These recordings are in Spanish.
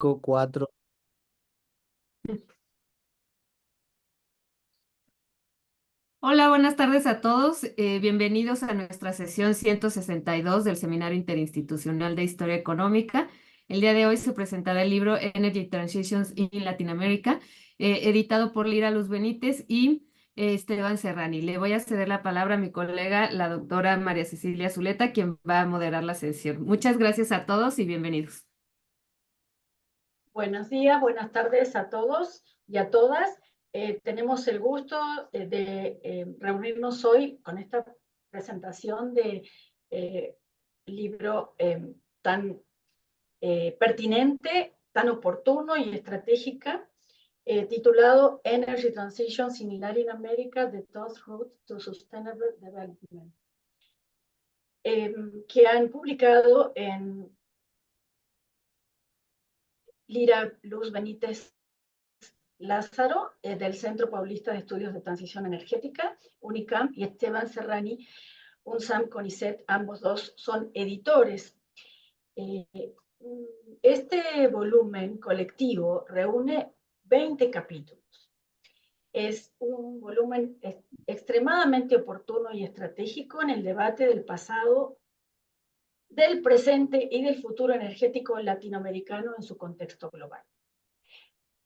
5, 4. Hola, buenas tardes a todos. Bienvenidos a nuestra sesión 162 del Seminario Interinstitucional de Historia Económica. El día de hoy se presentará el libro Energy Transitions in Latin America, editado por Lira Luz Benítez y Esteban Serrani. Le voy a ceder la palabra a mi colega, la doctora María Cecilia Zuleta, quien va a moderar la sesión. Muchas gracias a todos y bienvenidos. Buenos días, buenas tardes a todos y a todas. Tenemos el gusto de reunirnos hoy con esta presentación de libro tan pertinente, tan oportuno y estratégica, titulado Energy Transitions in Latin America, The Tough Road to Sustainable Development, que han publicado en Lira Luz Benítez Lázaro, del Centro Paulista de Estudios de Transición Energética, UNICAM, y Esteban Serrani, UNSAM CONICET, ambos dos son editores. Este volumen colectivo reúne 20 capítulos. Es un volumen extremadamente oportuno y estratégico en el debate del pasado, del presente y del futuro energético latinoamericano en su contexto global.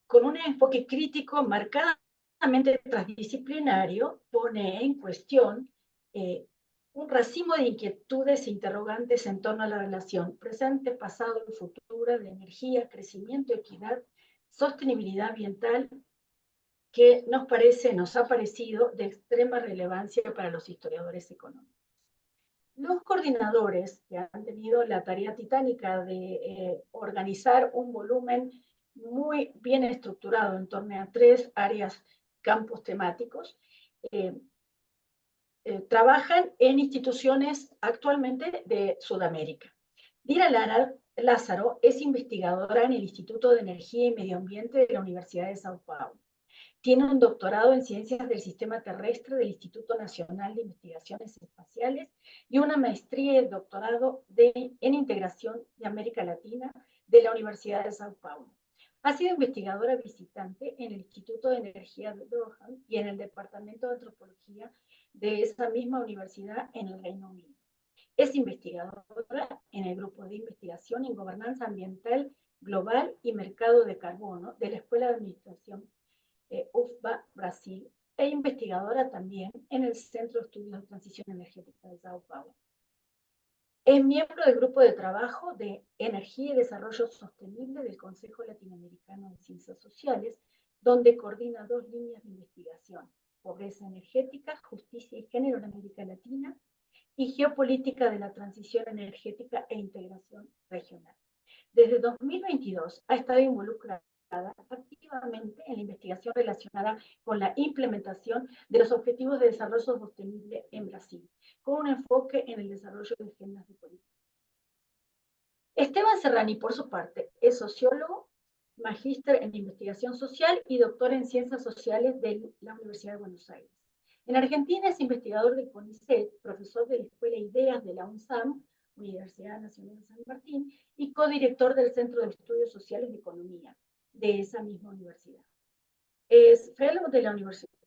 Con un enfoque crítico marcadamente transdisciplinario, pone en cuestión un racimo de inquietudes e interrogantes en torno a la relación presente, pasado y futura de energía, crecimiento, equidad, sostenibilidad ambiental, que nos ha parecido de extrema relevancia para los historiadores económicos. Los coordinadores que han tenido la tarea titánica de organizar un volumen muy bien estructurado en torno a 3 áreas, campos temáticos, trabajan en instituciones actualmente de Sudamérica. Lira Lázaro es investigadora en el Instituto de Energía y Medio Ambiente de la Universidad de Sao Paulo. Tiene un doctorado en Ciencias del Sistema Terrestre del Instituto Nacional de Investigaciones Espaciales y una maestría y doctorado en Integración de América Latina de la Universidad de Sao Paulo. Ha sido investigadora visitante en el Instituto de Energía de Durham y en el Departamento de Antropología de esa misma universidad en el Reino Unido. Es investigadora en el Grupo de Investigación en Gobernanza Ambiental Global y Mercado de Carbono de la Escuela de Administración UFBA, Brasil, e investigadora también en el Centro de Estudios de Transición Energética de Sao Paulo. Es miembro del Grupo de Trabajo de Energía y Desarrollo Sostenible del Consejo Latinoamericano de Ciencias Sociales, donde coordina 2 líneas de investigación: pobreza energética, justicia y género en América Latina, y geopolítica de la transición energética e integración regional. Desde 2022 ha estado involucrada activamente en la investigación relacionada con la implementación de los Objetivos de Desarrollo Sostenible en Brasil, con un enfoque en el desarrollo de agendas de política. Esteban Serrani, por su parte, es sociólogo, magíster en investigación social y doctor en ciencias sociales de la Universidad de Buenos Aires. En Argentina es investigador del CONICET, profesor de la Escuela Ideas de la UNSAM, Universidad Nacional de San Martín, y codirector del Centro de Estudios Sociales de Economía de esa misma universidad. Es fellow de la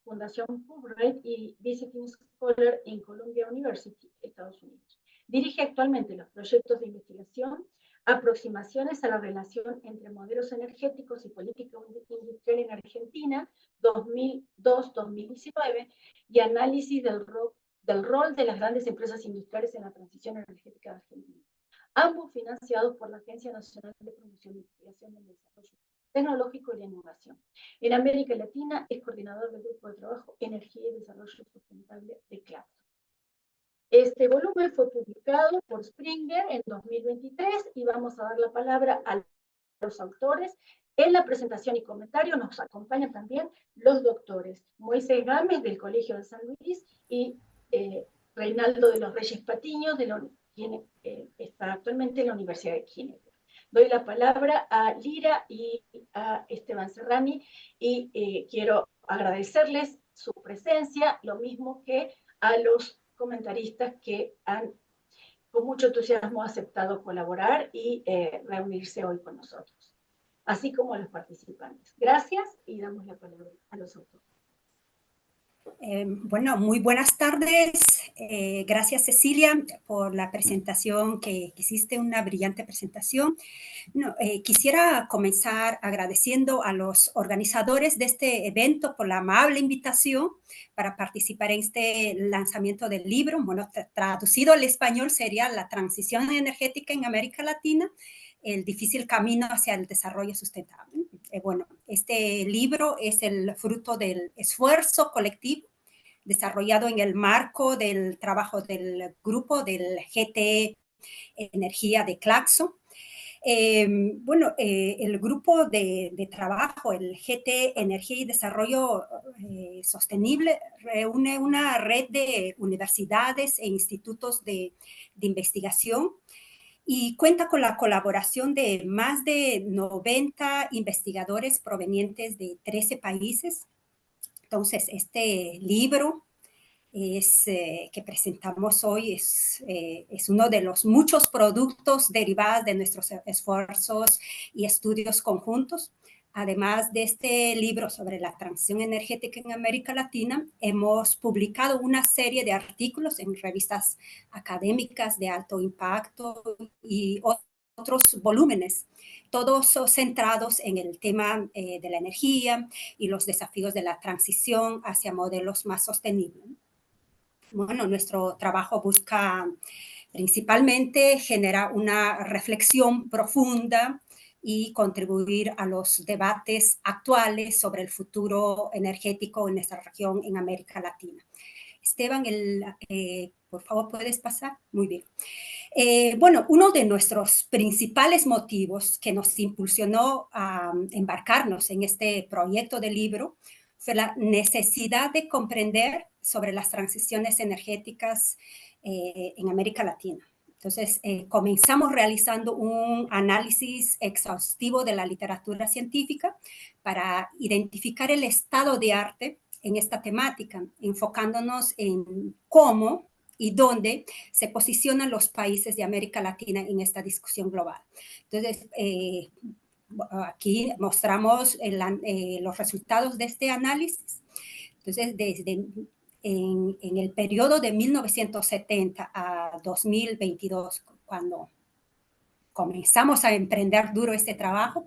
Fundación Fulbright y Visiting Scholar en Columbia University, Estados Unidos. Dirige actualmente los proyectos de investigación, aproximaciones a la relación entre modelos energéticos y política industrial en Argentina, 2002-2019, y análisis del rol de las grandes empresas industriales en la transición energética de Argentina. Ambos financiados por la Agencia Nacional de Promoción, Investigación y Desarrollo Tecnológico y la Innovación. En América Latina es coordinador del Grupo de Trabajo Energía y Desarrollo Sustentable de Claxo. Este volumen fue publicado por Springer en 2023 y vamos a dar la palabra a los autores. En la presentación y comentario nos acompañan también los doctores Moisés Gámez del Colegio de San Luis y Reinaldo de los Reyes Patiño, quien está actualmente en la Universidad de Ginebra. Doy la palabra a Lira y a Esteban Serrani y quiero agradecerles su presencia, lo mismo que a los comentaristas que han con mucho entusiasmo aceptado colaborar y reunirse hoy con nosotros. así como a los participantes. Gracias y damos la palabra a los autores. Bueno, muy buenas tardes. Gracias, Cecilia, por la presentación que hiciste, una brillante presentación. No, quisiera comenzar agradeciendo a los organizadores de este evento por la amable invitación para participar en este lanzamiento del libro. Bueno, traducido al español sería La transición energética en América Latina, el difícil camino hacia el desarrollo sustentable. Bueno, este libro es el fruto del esfuerzo colectivo desarrollado en el marco del trabajo del grupo del GT Energía de Claxo. El grupo de trabajo, el GT Energía y Desarrollo Sostenible, reúne una red de universidades e institutos de investigación y cuenta con la colaboración de más de 90 investigadores provenientes de 13 países. Entonces, este libro que presentamos hoy es uno de los muchos productos derivados de nuestros esfuerzos y estudios conjuntos. Además de este libro sobre la transición energética en América Latina, hemos publicado una serie de artículos en revistas académicas de alto impacto y otros volúmenes, todos centrados en el tema de la energía y los desafíos de la transición hacia modelos más sostenibles. Bueno, nuestro trabajo busca principalmente generar una reflexión profunda y contribuir a los debates actuales sobre el futuro energético en nuestra región en América Latina. Esteban, por favor, ¿puedes pasar? Muy bien. Bueno, uno de nuestros principales motivos que nos impulsionó a embarcarnos en este proyecto de libro fue la necesidad de comprender sobre las transiciones energéticas en América Latina. Entonces, comenzamos realizando un análisis exhaustivo de la literatura científica para identificar el estado de arte en esta temática, enfocándonos en cómo y dónde se posicionan los países de América Latina en esta discusión global. Entonces, aquí mostramos los resultados de este análisis. Entonces, en el periodo de 1970 a 2022, cuando comenzamos a emprender duro este trabajo,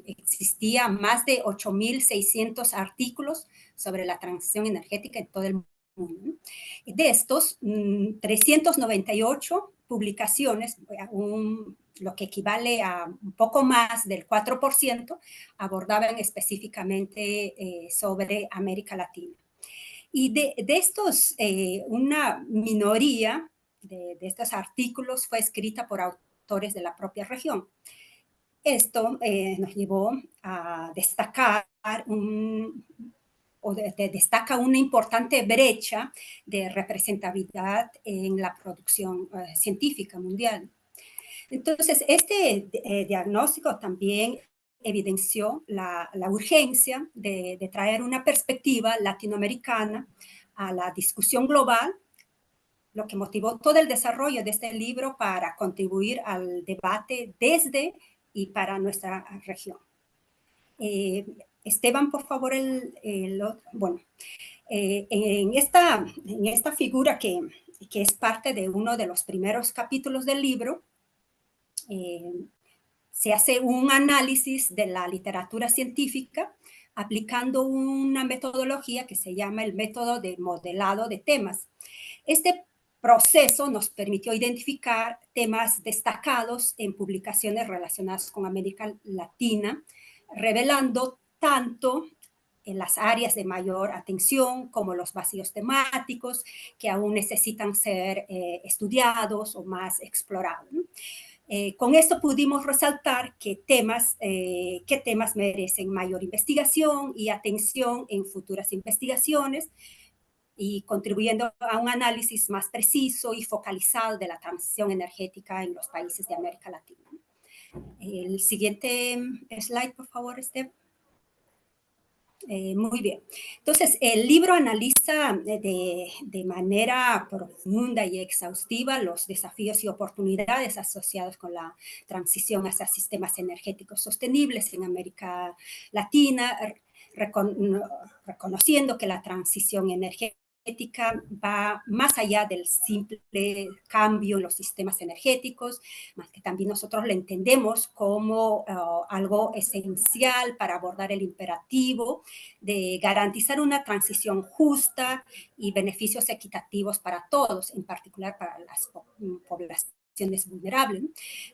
existían más de 8.600 artículos sobre la transición energética en todo el mundo. De estos, 398 publicaciones, lo que equivale a un poco más del 4%, abordaban específicamente sobre América Latina. Y de estos, una minoría de estos artículos fue escrita por autores de la propia región. Esto nos llevó a destacar destaca una importante brecha de representatividad en la producción científica mundial. Entonces, este diagnóstico también evidenció la urgencia de traer una perspectiva latinoamericana a la discusión global, lo que motivó todo el desarrollo de este libro para contribuir al debate desde y para nuestra región. Esteban, por favor, bueno, en esta figura que es parte de uno de los primeros capítulos del libro, se hace un análisis de la literatura científica aplicando una metodología que se llama el método de modelado de temas. Este proceso nos permitió identificar temas destacados en publicaciones relacionadas con América Latina, revelando tanto en las áreas de mayor atención como los vacíos temáticos que aún necesitan ser estudiados o más explorados. Con esto pudimos resaltar qué temas merecen mayor investigación y atención en futuras investigaciones y contribuyendo a un análisis más preciso y focalizado de la transición energética en los países de América Latina. El siguiente slide, por favor, Esteban. Muy bien. Entonces, el libro analiza de manera profunda y exhaustiva los desafíos y oportunidades asociados con la transición hacia sistemas energéticos sostenibles en América Latina, reconociendo que la transición energética va más allá del simple cambio en los sistemas energéticos, más que también nosotros lo entendemos como algo esencial para abordar el imperativo de garantizar una transición justa y beneficios equitativos para todos, en particular para las poblaciones vulnerables.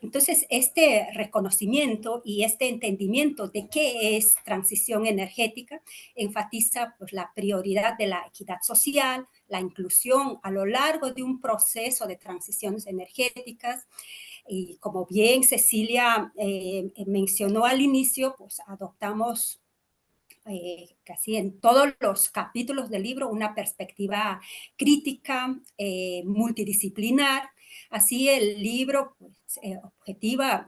Entonces, este reconocimiento y este entendimiento de qué es transición energética enfatiza pues, la prioridad de la equidad social, la inclusión a lo largo de un proceso de transiciones energéticas. Y como bien Cecilia mencionó al inicio, pues adoptamos casi en todos los capítulos del libro una perspectiva crítica, multidisciplinar. Así el libro pues, objetiva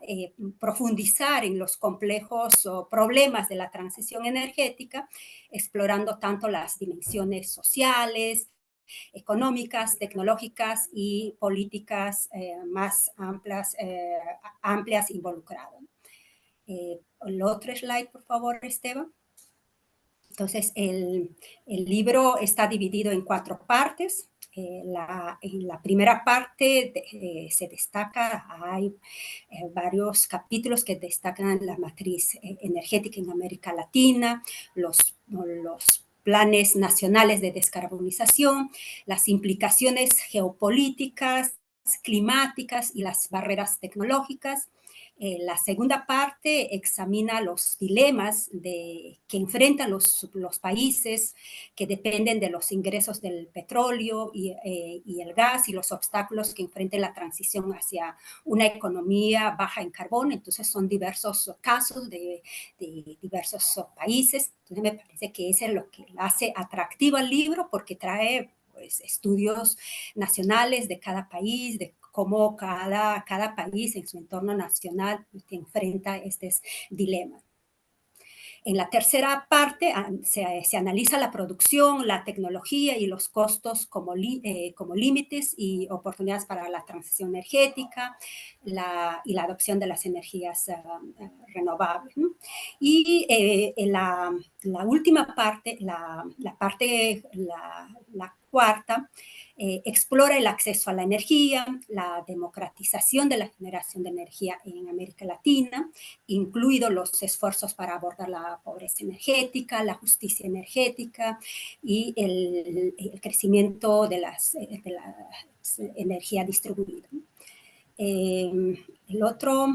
profundizar en los complejos problemas de la transición energética, explorando tanto las dimensiones sociales, económicas, tecnológicas y políticas más amplias involucradas. El otro slide, por favor, Esteban. Entonces, el libro está dividido en 4 partes. En la primera parte se destaca, hay varios capítulos que destacan la matriz energética en América Latina, los planes nacionales de descarbonización, las implicaciones geopolíticas, climáticas y las barreras tecnológicas. La segunda parte examina los dilemas que enfrentan los países que dependen de los ingresos del petróleo y el gas y los obstáculos que enfrenta la transición hacia una economía baja en carbón. Entonces son diversos casos de diversos países. Entonces me parece que eso es lo que hace atractivo al libro porque trae pues, estudios nacionales de cada país, de cómo cada país en su entorno nacional enfrenta estos dilemas. En la tercera parte se analiza la producción, la tecnología y los costos como límites y oportunidades para la transición energética y la adopción de las energías renovables, ¿no? Y en la última parte, la cuarta, explora el acceso a la energía, la democratización de la generación de energía en América Latina, incluidos los esfuerzos para abordar la pobreza energética, la justicia energética y el crecimiento de la energía distribuida. El otro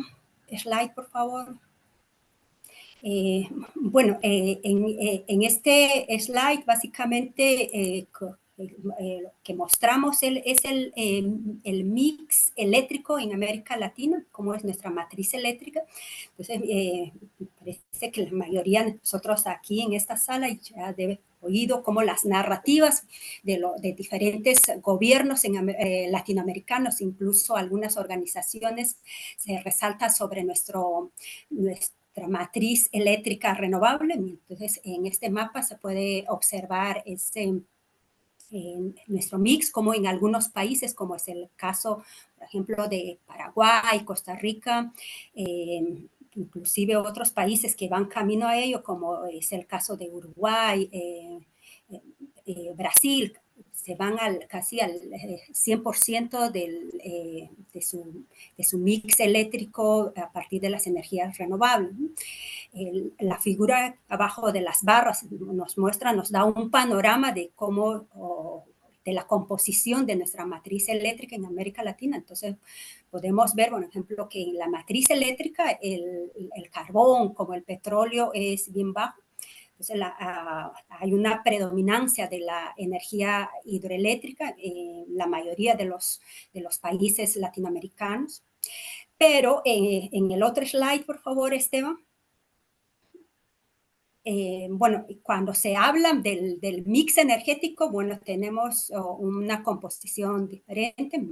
slide, por favor. Bueno, en este slide básicamente lo que mostramos es el mix eléctrico en América Latina, como es nuestra matriz eléctrica. Entonces, parece que la mayoría de nosotros aquí en esta sala ya debe oído como las narrativas de diferentes gobiernos latinoamericanos, incluso algunas organizaciones, se resalta sobre nuestra matriz eléctrica renovable. Entonces, en este mapa se puede observar nuestro mix, como en algunos países, como es el caso, por ejemplo, de Paraguay, Costa Rica, inclusive otros países que van camino a ello, como es el caso de Uruguay, Brasil, se van casi al 100% de su mix eléctrico a partir de las energías renovables. La figura abajo de las barras nos da un panorama de cómo, de la composición de nuestra matriz eléctrica en América Latina. Entonces, podemos ver, por ejemplo, que en la matriz eléctrica el carbón, como el petróleo, es bien bajo. Entonces, hay una predominancia de la energía hidroeléctrica en la mayoría de los países latinoamericanos. Pero en el otro slide, por favor, Esteban. Bueno, cuando se habla del mix energético, bueno, tenemos una composición diferente,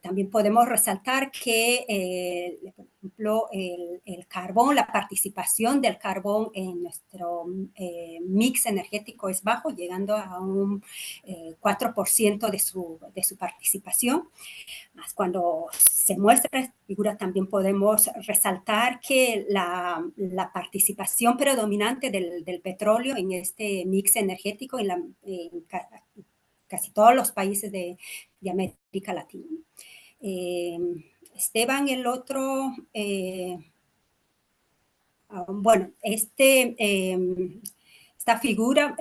también podemos resaltar que ejemplo, el carbón, la participación del carbón en nuestro mix energético es bajo, llegando a un 4% de su participación. Más cuando se muestra esta figura también podemos resaltar que la participación predominante del petróleo en este mix energético en casi todos los países de América Latina. Esteban, el otro, bueno, esta figura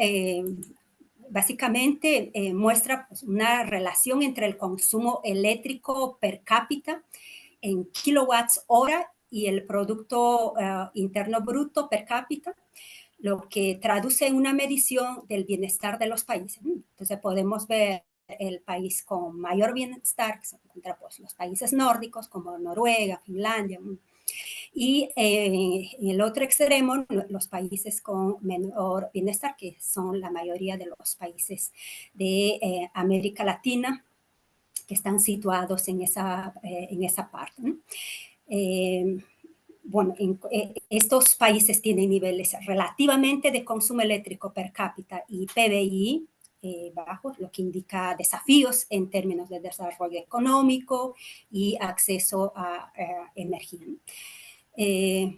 básicamente muestra pues, una relación entre el consumo eléctrico per cápita en kilowatts hora y el Producto Interno Bruto per cápita, lo que traduce en una medición del bienestar de los países. Entonces podemos ver el país con mayor bienestar, que se encuentra pues, los países nórdicos como Noruega, Finlandia, y en el otro extremo, los países con menor bienestar, que son la mayoría de los países de América Latina, que están situados en esa parte. ¿No? Bueno, estos países tienen niveles relativamente de consumo eléctrico per cápita y PBI bajos, lo que indica desafíos en términos de desarrollo económico y acceso a energía.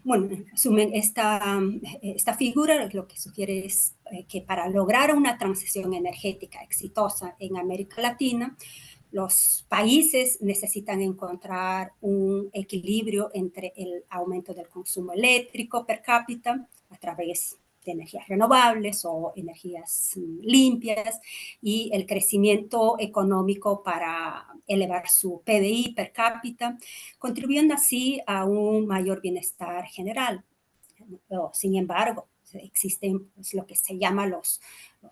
Bueno, en resumen, esta figura lo que sugiere es que para lograr una transición energética exitosa en América Latina, los países necesitan encontrar un equilibrio entre el aumento del consumo eléctrico per cápita a través de energías renovables o energías limpias y el crecimiento económico para elevar su PBI per cápita, contribuyendo así a un mayor bienestar general. Sin embargo, existen pues, lo que se llama los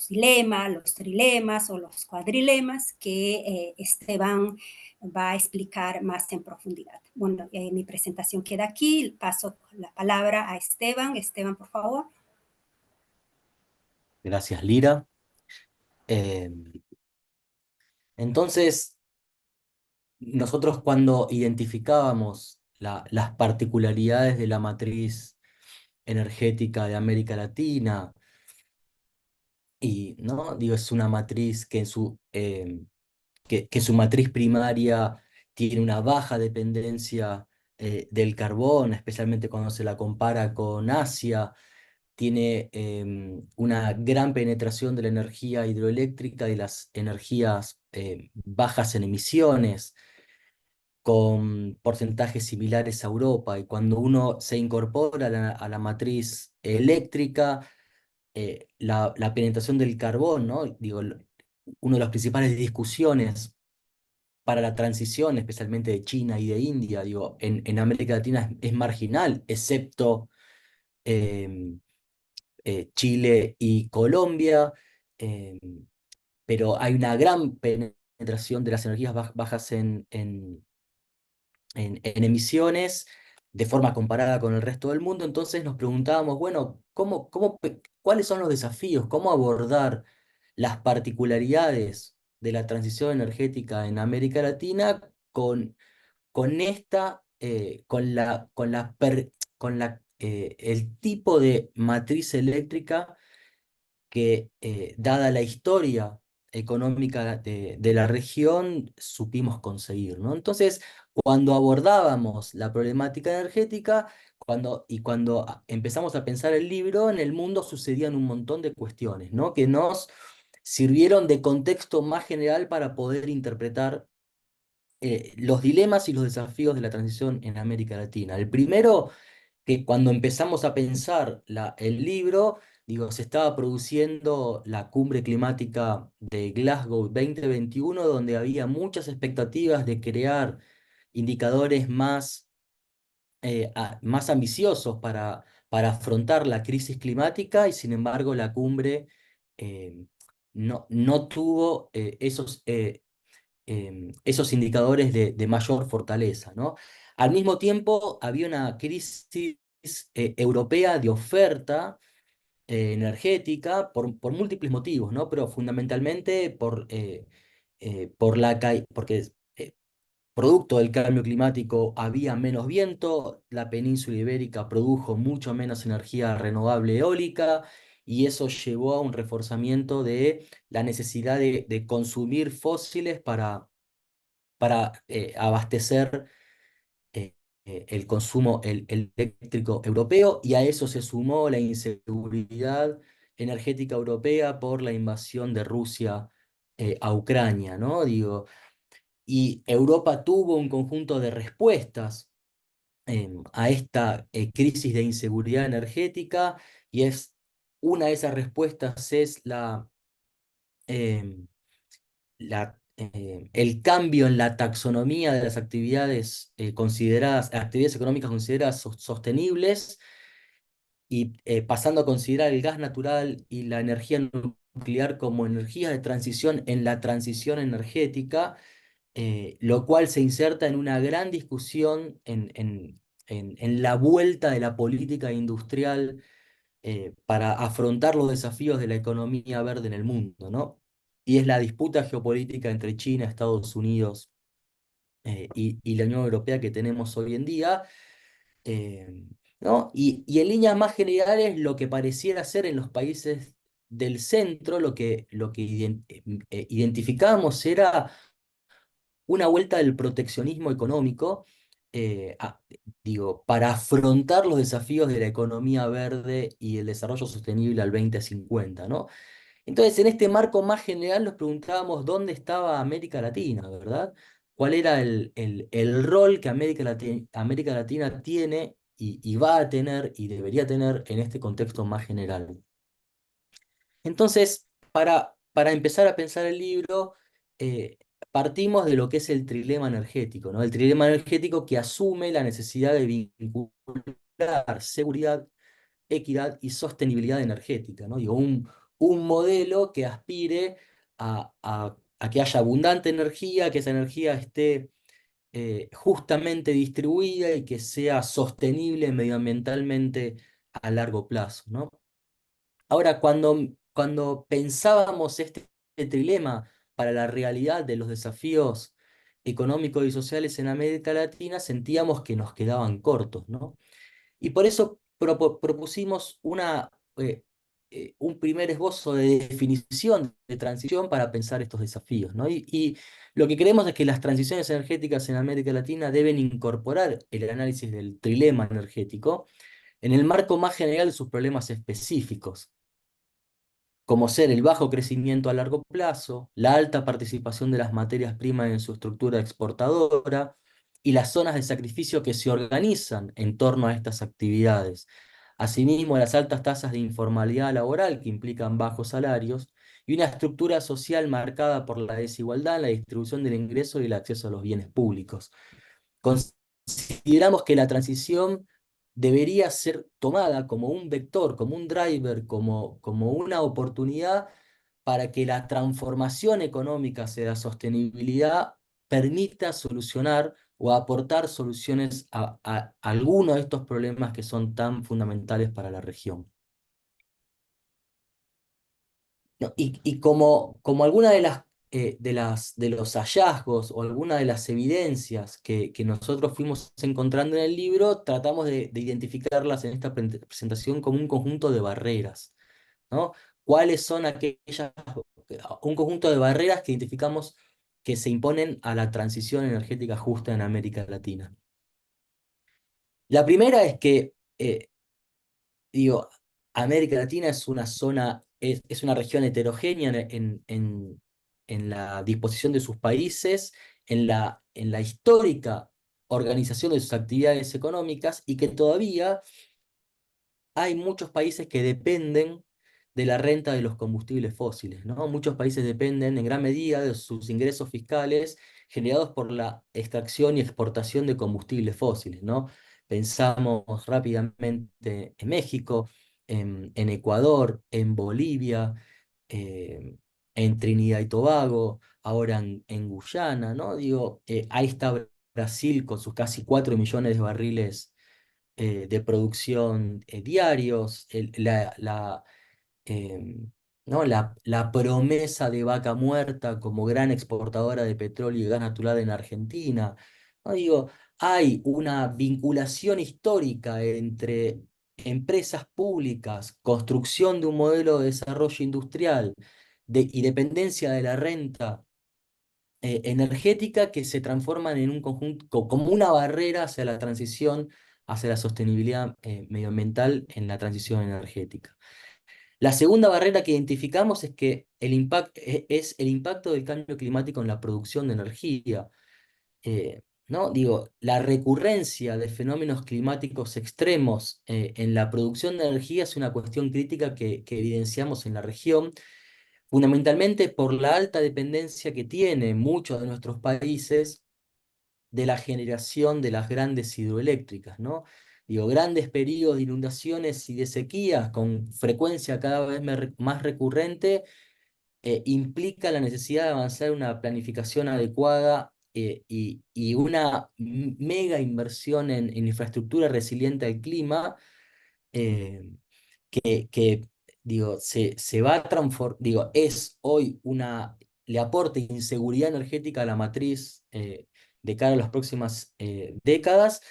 dilemas, los trilemas o los cuadrilemas que Esteban va a explicar más en profundidad. Bueno, mi presentación queda aquí. Paso la palabra a Esteban. Esteban, por favor. Gracias, Lira. Entonces, nosotros cuando identificábamos las particularidades de la matriz energética de América Latina, y ¿no? Digo, es una matriz que su matriz primaria tiene una baja dependencia del carbón, especialmente cuando se la compara con Asia, tiene una gran penetración de la energía hidroeléctrica y las energías bajas en emisiones, con porcentajes similares a Europa. Y cuando uno se incorpora a la matriz eléctrica, la penetración del carbón, ¿no? Digo, una de las principales discusiones para la transición, especialmente de China y de India, digo, en América Latina es marginal, excepto em, Chile y Colombia, em, pero hay una gran penetración de las energías bajas en emisiones de forma comparada con el resto del mundo. Entonces nos preguntábamos, bueno, ¿cuáles son los desafíos? ¿Cómo abordar las particularidades de la transición energética en América Latina con el tipo de matriz eléctrica que, dada la historia económica de la región, supimos conseguir, ¿no? Entonces, cuando abordábamos la problemática energética, cuando empezamos a pensar el libro, en el mundo sucedían un montón de cuestiones, ¿no? Que nos sirvieron de contexto más general para poder interpretar los dilemas y los desafíos de la transición en América Latina. El primero, que cuando empezamos a pensar el libro, digo, se estaba produciendo la cumbre climática de Glasgow 2021, donde había muchas expectativas de crear indicadores más ambiciosos para afrontar la crisis climática, y sin embargo la cumbre no tuvo esos indicadores de mayor fortaleza, ¿no? Al mismo tiempo, había una crisis europea de oferta energética por múltiples motivos, ¿no? Pero fundamentalmente porque producto del cambio climático había menos viento, la península ibérica produjo mucho menos energía renovable eólica, y eso llevó a un reforzamiento de la necesidad de consumir fósiles para abastecer el consumo el eléctrico europeo, y a eso se sumó la inseguridad energética europea por la invasión de Rusia a Ucrania, ¿no? Digo, y Europa tuvo un conjunto de respuestas a esta crisis de inseguridad energética, y una de esas respuestas es em, el cambio en la taxonomía de las actividades actividades económicas consideradas sostenibles, y pasando a considerar el gas natural y la energía nuclear como energía de transición en la transición energética, lo cual se inserta en una gran discusión en la vuelta de la política industrial para afrontar los desafíos de la economía verde en el mundo, ¿no? Y es la disputa geopolítica entre China, Estados Unidos y la Unión Europea que tenemos hoy en día, eh, ¿no? Y en líneas más generales, lo que pareciera ser en los países del centro, lo que identificamos era una vuelta del proteccionismo económico, eh, a- digo, para afrontar los desafíos de la economía verde y el desarrollo sostenible al 2050, ¿no? Entonces, en este marco más general nos preguntábamos dónde estaba América Latina, ¿verdad? ¿Cuál era el rol que América Latina tiene y va a tener y debería tener en este contexto más general? Entonces, para empezar a pensar el libro, eh, partimos de lo que es el trilema energético, ¿no? El trilema energético que asume la necesidad de vincular seguridad, equidad y sostenibilidad energética, ¿no? Digo, un modelo que aspire a que haya abundante energía, que esa energía esté justamente distribuida y que sea sostenible medioambientalmente a largo plazo, ¿no? Ahora, cuando pensábamos este trilema para la realidad de los desafíos económicos y sociales en América Latina, sentíamos que nos quedaban cortos, ¿no? Y por eso propusimos un primer esbozo de definición de transición para pensar estos desafíos, ¿no? Y lo que creemos es que las transiciones energéticas en América Latina deben incorporar el análisis del trilema energético en el marco más general de sus problemas específicos, como ser el bajo crecimiento a largo plazo, la alta participación de las materias primas en su estructura exportadora y las zonas de sacrificio que se organizan en torno a estas actividades. Asimismo, las altas tasas de informalidad laboral que implican bajos salarios y una estructura social marcada por la desigualdad en la distribución del ingreso y el acceso a los bienes públicos. Consideramos que la transición debería ser tomada como un vector, como un driver, como una oportunidad para que la transformación económica hacia la sostenibilidad permita solucionar o aportar soluciones a algunos de estos problemas que son tan fundamentales para la región. No, y como alguna de los hallazgos o alguna de las evidencias que nosotros fuimos encontrando en el libro, tratamos de identificarlas en esta presentación como un conjunto de barreras, ¿no? ¿Cuáles son un conjunto de barreras que identificamos que se imponen a la transición energética justa en América Latina? La primera es que digo, América Latina es una zona, es una región heterogénea en la disposición de sus países, en la histórica organización de sus actividades económicas, y que todavía hay muchos países que dependen de la renta de los combustibles fósiles, ¿no? Muchos países dependen en gran medida de sus ingresos fiscales generados por la extracción y exportación de combustibles fósiles, ¿no? Pensamos rápidamente en México, en Ecuador, en Bolivia, eh, en Trinidad y Tobago, ahora en Guyana, ¿no? Digo, ahí está Brasil con sus casi 4 millones de barriles de producción diarios, em, ¿no? La promesa de Vaca Muerta como gran exportadora de petróleo y gas natural en Argentina. ¿No? Digo, hay una vinculación histórica entre empresas públicas, construcción de un modelo de desarrollo industrial y dependencia de la renta energética que se transforman en un conjunto, como una barrera hacia la transición, hacia la sostenibilidad medioambiental en la transición energética. La segunda barrera que identificamos es que es el impacto del cambio climático en la producción de energía. ¿No? Digo, la recurrencia de fenómenos climáticos extremos en la producción de energía es una cuestión crítica que evidenciamos en la región, fundamentalmente por la alta dependencia que tienen muchos de nuestros países de la generación de las grandes hidroeléctricas, ¿no? Digo, grandes periodos de inundaciones y de sequías con frecuencia cada vez más recurrente implica la necesidad de avanzar en una planificación adecuada y una mega inversión en infraestructura resiliente al clima eh, que digo, se va a transformar, digo, es hoy le aporta inseguridad energética a la matriz de cara a las próximas décadas,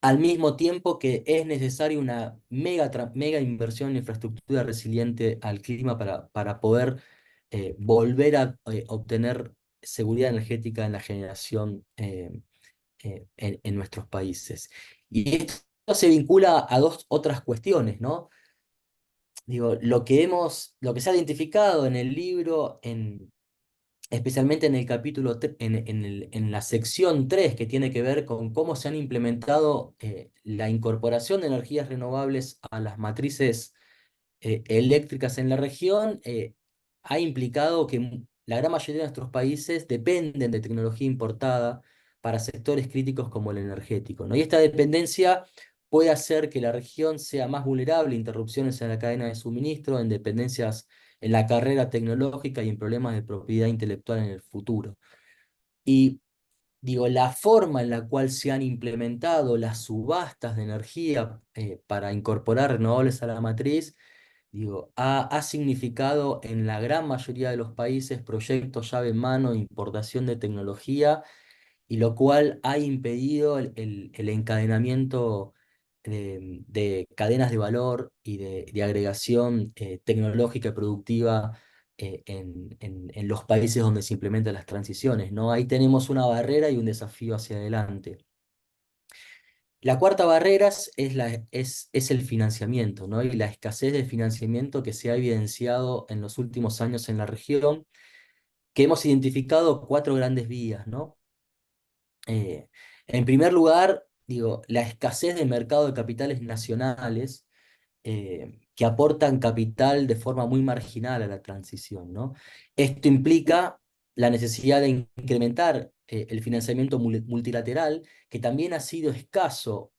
al mismo tiempo que es necesaria una mega inversión en infraestructura resiliente al clima para poder volver a obtener seguridad energética en la generación en nuestros países. Y esto se vincula a dos otras cuestiones, ¿no? Digo, lo que se ha identificado en el libro, especialmente en el capítulo, en la sección 3 que tiene que ver con cómo se han implementado la incorporación de energías renovables a las matrices eléctricas en la región, ha implicado que la gran mayoría de nuestros países dependen de tecnología importada para sectores críticos como el energético, ¿no? Y esta dependencia puede hacer que la región sea más vulnerable a interrupciones en la cadena de suministro, en dependencias en la carrera tecnológica y en problemas de propiedad intelectual en el futuro. Y digo, la forma en la cual se han implementado las subastas de energía para incorporar renovables a la matriz, digo, ha significado en la gran mayoría de los países proyectos llave en mano de importación de tecnología, y lo cual ha impedido el encadenamiento de cadenas de valor y de agregación tecnológica y productiva en los países donde se implementan las transiciones, ¿no? Ahí tenemos una barrera y un desafío hacia adelante. La cuarta barrera es el financiamiento, ¿no? Y la escasez de financiamiento que se ha evidenciado en los últimos años en la región, que hemos identificado cuatro grandes vías, ¿no? En primer lugar, digo, la escasez de mercado de capitales nacionales que aportan capital de forma muy marginal a la transición, ¿no? Esto implica la necesidad de incrementar el financiamiento multilateral, que también ha sido escaso,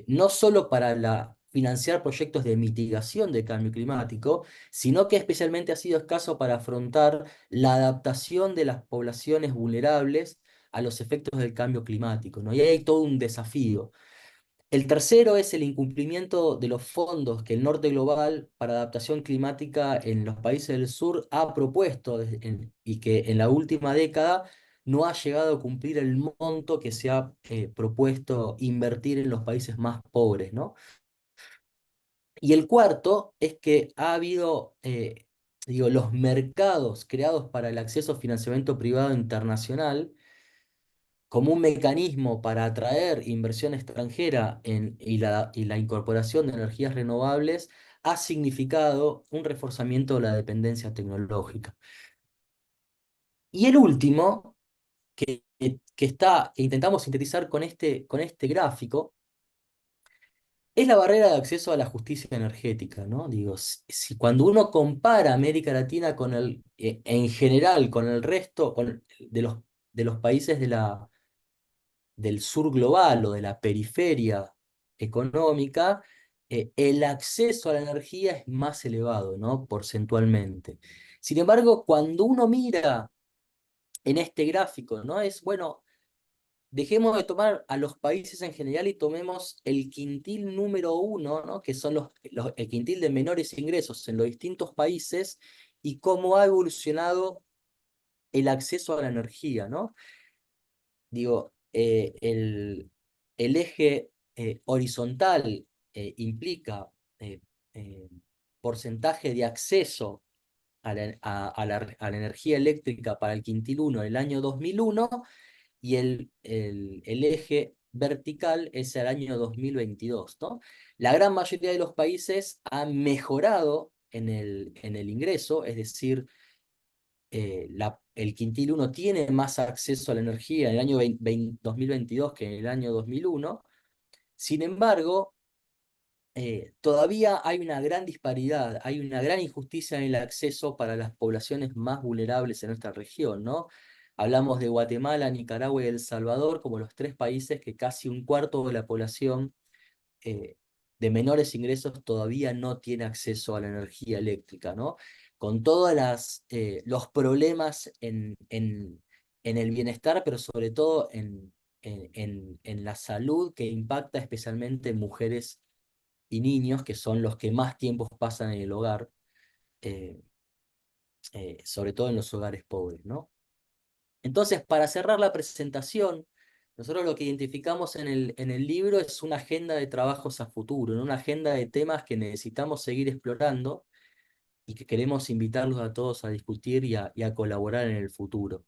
no solo para financiar proyectos de mitigación del cambio climático, sino que especialmente ha sido escaso para afrontar la adaptación de las poblaciones vulnerables a los efectos del cambio climático, ¿no? Y ahí hay todo un desafío. El tercero es el incumplimiento de los fondos que el Norte Global para Adaptación Climática en los países del sur ha propuesto y que en la última década no ha llegado a cumplir el monto que se ha propuesto invertir en los países más pobres, ¿no? Y el cuarto es que ha habido, digo, los mercados creados para el acceso a financiamiento privado internacional como un mecanismo para atraer inversión extranjera y la incorporación de energías renovables, ha significado un reforzamiento de la dependencia tecnológica. Y el último, que intentamos sintetizar con este gráfico, es la barrera de acceso a la justicia energética, ¿no? Digo, si cuando uno compara América Latina en general con el resto de los países del sur global o de la periferia económica, el acceso a la energía es más elevado, ¿no? Porcentualmente. Sin embargo, cuando uno mira en este gráfico, ¿no? Es, bueno, dejemos de tomar a los países en general y tomemos el quintil número 1, ¿no? Que son el quintil de menores ingresos en los distintos países y cómo ha evolucionado el acceso a la energía, ¿no? Digo, el eje horizontal implica porcentaje de acceso a la energía eléctrica para el quintil 1 del año 2001, y el eje vertical es el año 2022, ¿no? La gran mayoría de los países han mejorado en el ingreso, es decir, el quintil 1 tiene más acceso a la energía en el año 2022 que en el año 2001. Sin embargo, todavía hay una gran disparidad, hay una gran injusticia en el acceso para las poblaciones más vulnerables en nuestra región, ¿no? Hablamos de Guatemala, Nicaragua y El Salvador como los 3 países que casi un cuarto de la población de menores ingresos todavía no tiene acceso a la energía eléctrica, ¿no? Con todos los problemas en el bienestar, pero sobre todo en la salud, que impacta especialmente en mujeres y niños, que son los que más tiempo pasan en el hogar, eh, sobre todo en los hogares pobres, ¿no? Entonces, para cerrar la presentación, nosotros lo que identificamos en el libro es una agenda de trabajos a futuro, ¿no? Una agenda de temas que necesitamos seguir explorando y que queremos invitarlos a todos a discutir y a colaborar en el futuro.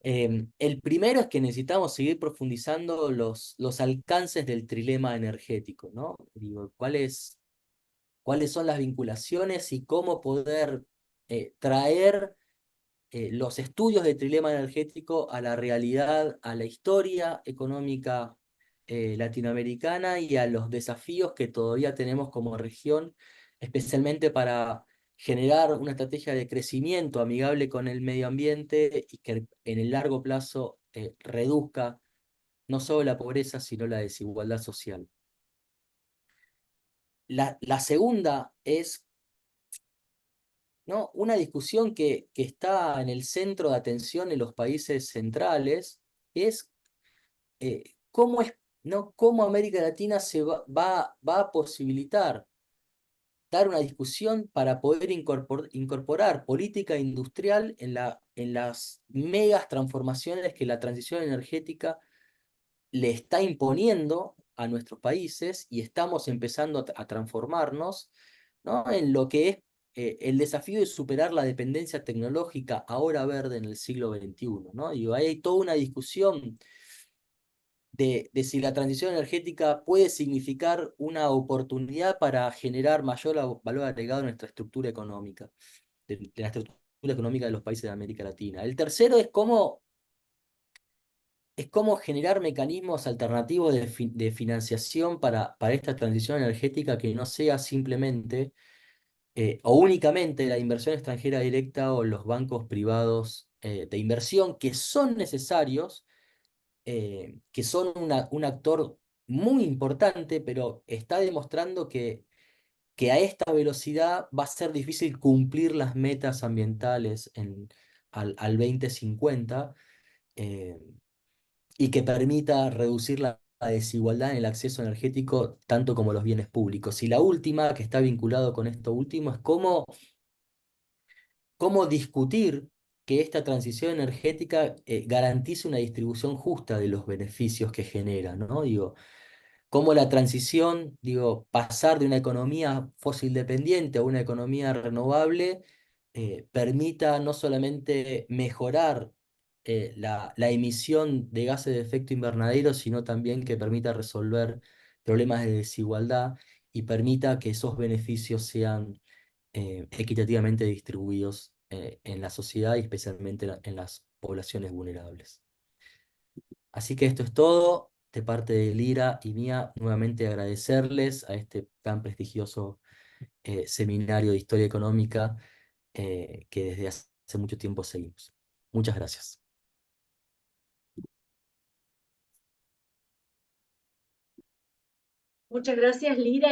El primero es que necesitamos seguir profundizando los alcances del trilema energético, ¿no? Digo, ¿cuáles son las vinculaciones y cómo poder traer los estudios de trilema energético a la realidad, a la historia económica latinoamericana y a los desafíos que todavía tenemos como región, especialmente para generar una estrategia de crecimiento amigable con el medio ambiente y que en el largo plazo reduzca no solo la pobreza, sino la desigualdad social. La segunda es, ¿no?, una discusión que está en el centro de atención en los países centrales, es cómo América Latina va a posibilitar dar una discusión para poder incorporar política industrial en las megas transformaciones que la transición energética le está imponiendo a nuestros países, y estamos empezando a transformarnos, ¿no?, en lo que es el desafío de superar la dependencia tecnológica ahora verde en el siglo XXI, ¿no? Y hay toda una discusión de si la transición energética puede significar una oportunidad para generar mayor valor agregado en nuestra estructura económica, de la estructura económica de los países de América Latina. El tercero es cómo generar mecanismos alternativos de financiación para esta transición energética, que no sea simplemente o únicamente la inversión extranjera directa o los bancos privados de inversión, que son necesarios, que son un actor muy importante, pero está demostrando que a esta velocidad va a ser difícil cumplir las metas ambientales al 2050. Y que permita reducir la desigualdad en el acceso energético, tanto como los bienes públicos. Y la última, que está vinculado con esto último, es cómo discutir que esta transición energética garantice una distribución justa de los beneficios que genera, ¿no? Digo, cómo la transición, pasar de una economía fósil dependiente a una economía renovable, permita no solamente mejorar la emisión de gases de efecto invernadero, sino también que permita resolver problemas de desigualdad y permita que esos beneficios sean equitativamente distribuidos en la sociedad, y especialmente en las poblaciones vulnerables. Así que esto es todo. De parte de Lira y mía, nuevamente agradecerles a este tan prestigioso seminario de Historia Económica que desde hace mucho tiempo seguimos. Muchas gracias. Muchas gracias, Lira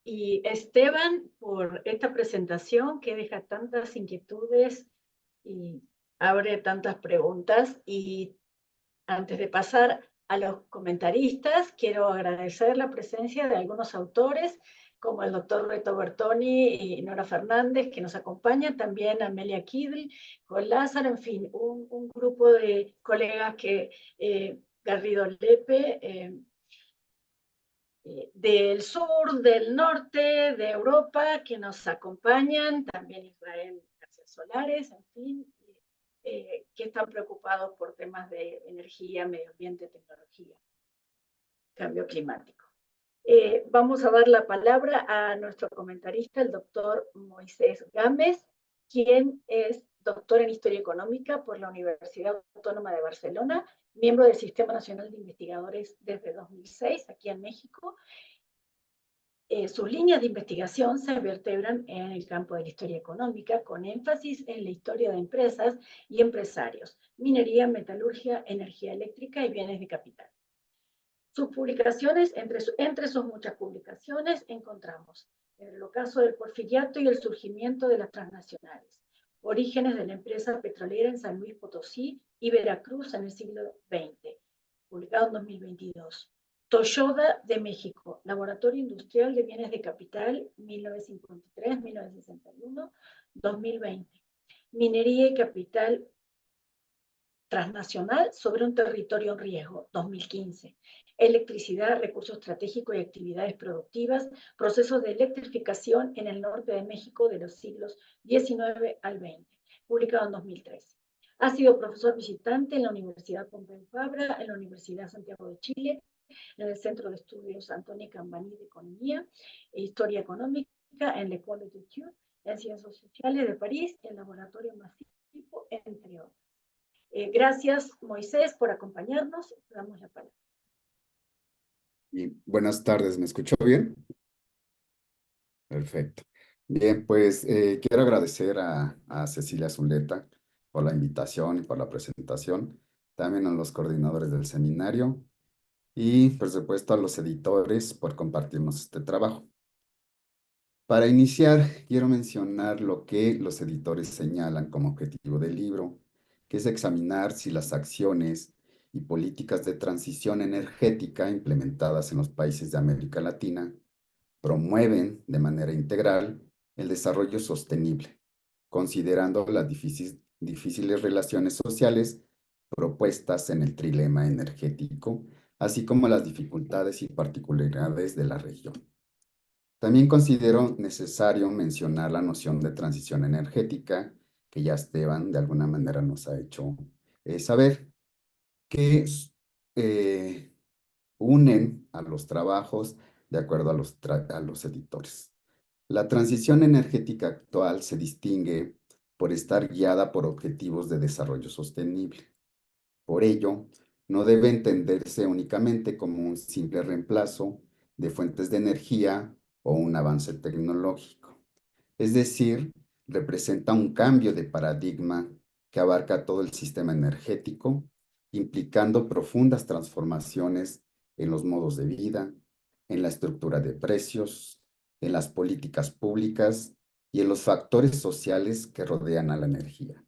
y Esteban, por esta presentación que deja tantas inquietudes y abre tantas preguntas. Y Antes de pasar a los comentaristas, quiero agradecer la presencia de algunos autores, como el doctor Reto Bertoni y Nora Fernández, que nos acompañan, también Amelia Kidl, Juan Lázaro, en fin, un grupo de colegas que, Garrido Lepe, del sur, del norte, de Europa, que nos acompañan, también Israel García Solares, en fin, que están preocupados por temas de energía, medio ambiente, tecnología, cambio climático. Vamos a dar la palabra a nuestro comentarista, el doctor Moisés Gámez, quien es doctor en Historia Económica por la Universidad Autónoma de Barcelona, miembro del Sistema Nacional de Investigadores desde 2006, aquí en México. Sus líneas de investigación se vertebran en el campo de la historia económica, con énfasis en la historia de empresas y empresarios, minería, metalurgia, energía eléctrica y bienes de capital. Sus publicaciones, entre sus muchas publicaciones, encontramos el ocaso del porfiriato y el surgimiento de las transnacionales, orígenes de la empresa petrolera en San Luis Potosí y Veracruz en el siglo XX, publicado en 2022. Toyoda de México, Laboratorio Industrial de Bienes de Capital, 1953-1961, 2020. Minería y capital transnacional sobre un territorio en riesgo, 2015. Electricidad, recurso estratégico y actividades productivas, procesos de electrificación en el norte de México de los siglos XIX al XX, publicado en 2013. Ha sido profesor visitante en la Universidad Pompeu Fabra, en la Universidad Santiago de Chile, en el Centro de Estudios Antoine Cambani de Economía e Historia Económica, en l'École d'études, en Ciencias Sociales de París, en el Laboratorio Massipo, entre otros. Gracias, Moisés, por acompañarnos. Damos la palabra. Y buenas tardes, ¿me escuchó bien? Perfecto. Bien, pues quiero agradecer a Cecilia Zuleta por la invitación y por la presentación, también a los coordinadores del seminario y, por supuesto, a los editores por compartirnos este trabajo. Para iniciar, quiero mencionar lo que los editores señalan como objetivo del libro, que es examinar si las acciones y políticas de transición energética implementadas en los países de América Latina promueven de manera integral el desarrollo sostenible, considerando las difíciles relaciones sociales propuestas en el trilema energético, así como las dificultades y particularidades de la región. También considero necesario mencionar la noción de transición energética, que ya Esteban de alguna manera nos ha hecho saber, que unen a los trabajos de acuerdo a los editores. La transición energética actual se distingue por estar guiada por objetivos de desarrollo sostenible. Por ello, no debe entenderse únicamente como un simple reemplazo de fuentes de energía o un avance tecnológico. Es decir, representa un cambio de paradigma que abarca todo el sistema energético, implicando profundas transformaciones en los modos de vida, en la estructura de precios, en las políticas públicas y en los factores sociales que rodean a la energía.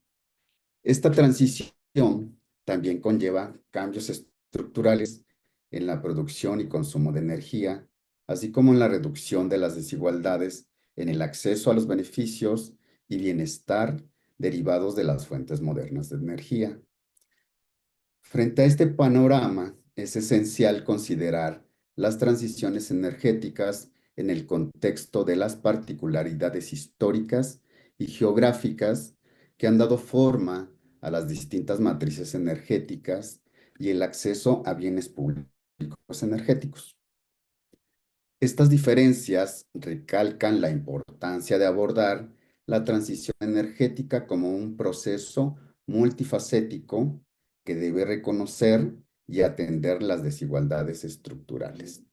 Esta transición también conlleva cambios estructurales en la producción y consumo de energía, así como en la reducción de las desigualdades en el acceso a los beneficios y bienestar derivados de las fuentes modernas de energía. Frente a este panorama, es esencial considerar las transiciones energéticas en el contexto de las particularidades históricas y geográficas que han dado forma a las distintas matrices energéticas y el acceso a bienes públicos energéticos. Estas diferencias recalcan la importancia de abordar la transición energética como un proceso multifacético que debe reconocer y atender las desigualdades estructurales.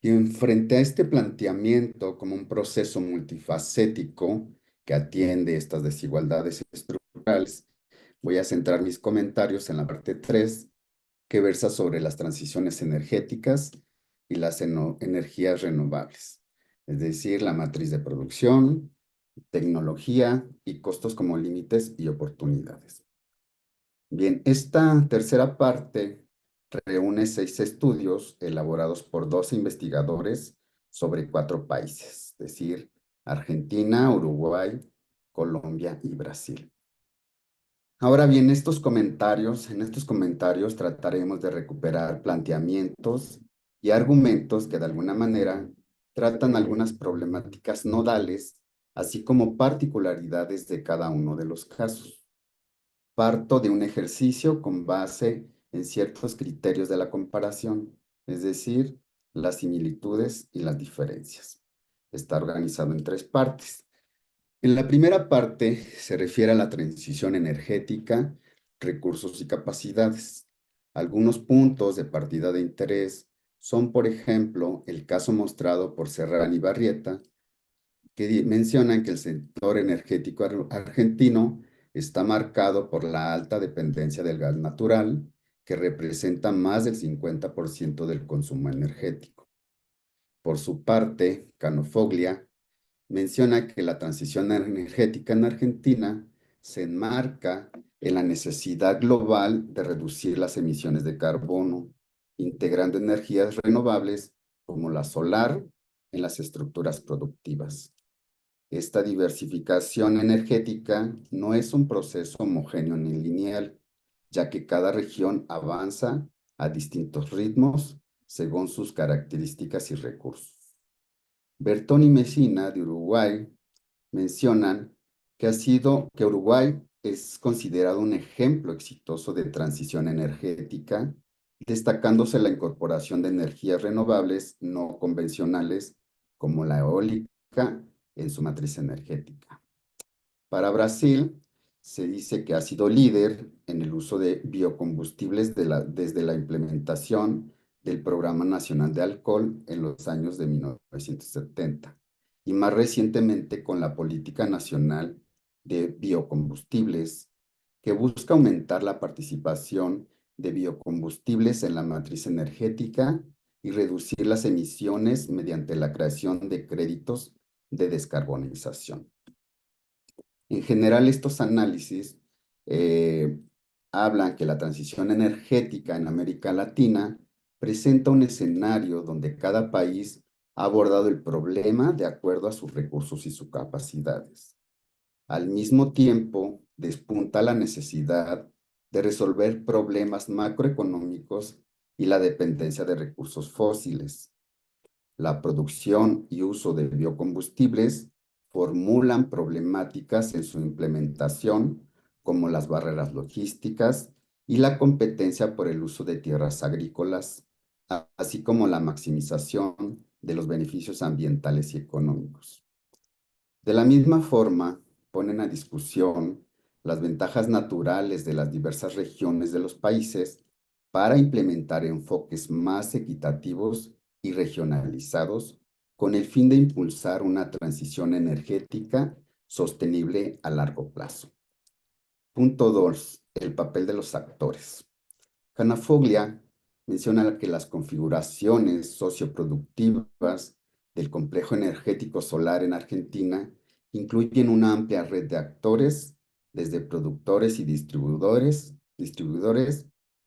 Y frente a este planteamiento como un proceso multifacético que atiende estas desigualdades estructurales, voy a centrar mis comentarios en la parte 3, que versa sobre las transiciones energéticas y las energías renovables, es decir, la matriz de producción, tecnología y costos como límites y oportunidades. Bien, esta tercera parte reúne 6 estudios elaborados por 12 investigadores sobre 4 países, es decir, Argentina, Uruguay, Colombia y Brasil. Ahora bien, en estos comentarios trataremos de recuperar planteamientos y argumentos que de alguna manera tratan algunas problemáticas nodales, así como particularidades de cada uno de los casos. Parto de un ejercicio con base en ciertos criterios de la comparación, es decir, las similitudes y las diferencias. Está organizado en 3 partes. En la primera parte se refiere a la transición energética, recursos y capacidades. Algunos puntos de partida de interés son, por ejemplo, el caso mostrado por Serrano y Barrieta, que mencionan que el sector energético argentino está marcado por la alta dependencia del gas natural, que representa más del 50% del consumo energético. Por su parte, Canofoglia menciona que la transición energética en Argentina se enmarca en la necesidad global de reducir las emisiones de carbono, integrando energías renovables como la solar en las estructuras productivas. Esta diversificación energética no es un proceso homogéneo ni lineal, ya que cada región avanza a distintos ritmos según sus características y recursos. Bertón y Messina, de Uruguay, mencionan que Uruguay es considerado un ejemplo exitoso de transición energética, destacándose la incorporación de energías renovables no convencionales como la eólica en su matriz energética. Para Brasil, se dice que ha sido líder en el uso de biocombustibles desde la implementación del Programa Nacional de Alcohol en los años de 1970 y más recientemente con la Política Nacional de Biocombustibles, que busca aumentar la participación de biocombustibles en la matriz energética y reducir las emisiones mediante la creación de créditos de descarbonización. En general, estos análisis hablan que la transición energética en América Latina presenta un escenario donde cada país ha abordado el problema de acuerdo a sus recursos y sus capacidades. Al mismo tiempo, despunta la necesidad de resolver problemas macroeconómicos y la dependencia de recursos fósiles. La producción y uso de biocombustibles formulan problemáticas en su implementación, como las barreras logísticas y la competencia por el uso de tierras agrícolas, así como la maximización de los beneficios ambientales y económicos. De la misma forma, ponen a discusión las ventajas naturales de las diversas regiones de los países para implementar enfoques más equitativos y regionalizados con el fin de impulsar una transición energética sostenible a largo plazo. Punto 2. El papel de los actores. Canafoglia menciona que las configuraciones socioproductivas del complejo energético solar en Argentina incluyen una amplia red de actores, desde productores y distribuidores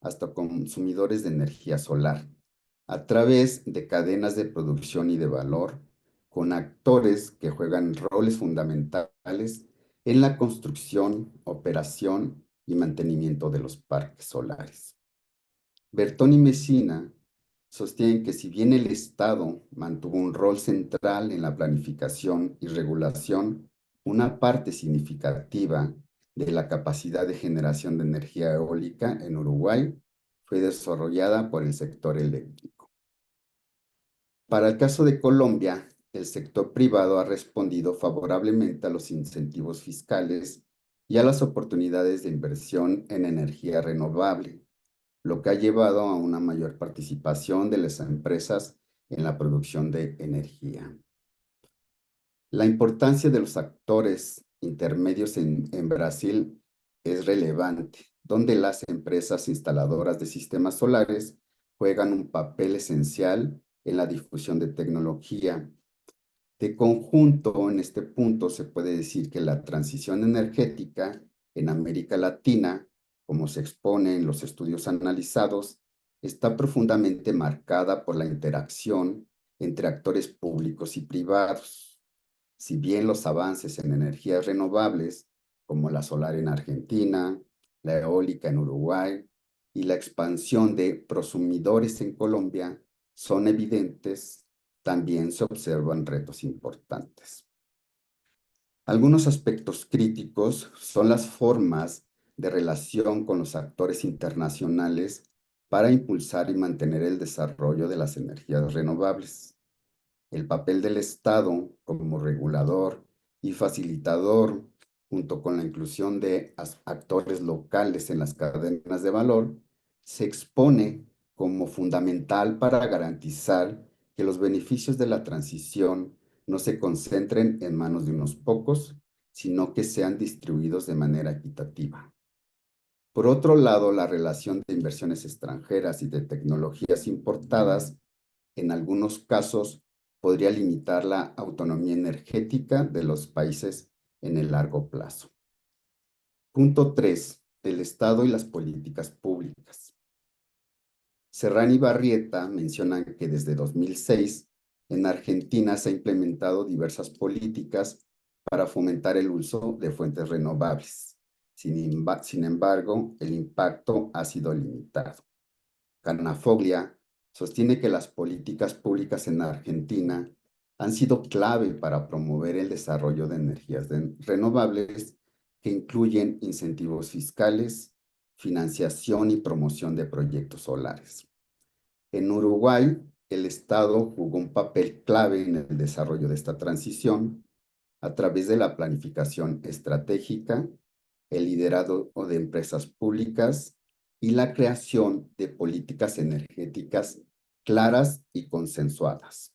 hasta consumidores de energía solar, a través de cadenas de producción y de valor, con actores que juegan roles fundamentales en la construcción, operación y mantenimiento de los parques solares. Bertón y Messina sostienen que si bien el Estado mantuvo un rol central en la planificación y regulación, una parte significativa de la capacidad de generación de energía eólica en Uruguay fue desarrollada por el sector eléctrico. Para el caso de Colombia, el sector privado ha respondido favorablemente a los incentivos fiscales y a las oportunidades de inversión en energía renovable, lo que ha llevado a una mayor participación de las empresas en la producción de energía. La importancia de los actores intermedios en Brasil es relevante, donde las empresas instaladoras de sistemas solares juegan un papel esencial en la difusión de tecnología. De conjunto, en este punto se puede decir que la transición energética en América Latina como se expone en los estudios analizados, está profundamente marcada por la interacción entre actores públicos y privados. Si bien los avances en energías renovables, como la solar en Argentina, la eólica en Uruguay y la expansión de prosumidores en Colombia son evidentes, también se observan retos importantes. Algunos aspectos críticos son las formas de relación con los actores internacionales para impulsar y mantener el desarrollo de las energías renovables. El papel del Estado como regulador y facilitador, junto con la inclusión de actores locales en las cadenas de valor, se expone como fundamental para garantizar que los beneficios de la transición no se concentren en manos de unos pocos, sino que sean distribuidos de manera equitativa. Por otro lado, la relación de inversiones extranjeras y de tecnologías importadas, en algunos casos, podría limitar la autonomía energética de los países en el largo plazo. Punto 3. El Estado y las políticas públicas. Serrán y Barrieta mencionan que desde 2006 en Argentina se han implementado diversas políticas para fomentar el uso de fuentes renovables. Sin embargo, el impacto ha sido limitado. Canafoglia sostiene que las políticas públicas en Argentina han sido clave para promover el desarrollo de energías renovables que incluyen incentivos fiscales, financiación y promoción de proyectos solares. En Uruguay, el Estado jugó un papel clave en el desarrollo de esta transición a través de la planificación estratégica, el liderazgo de empresas públicas y la creación de políticas energéticas claras y consensuadas.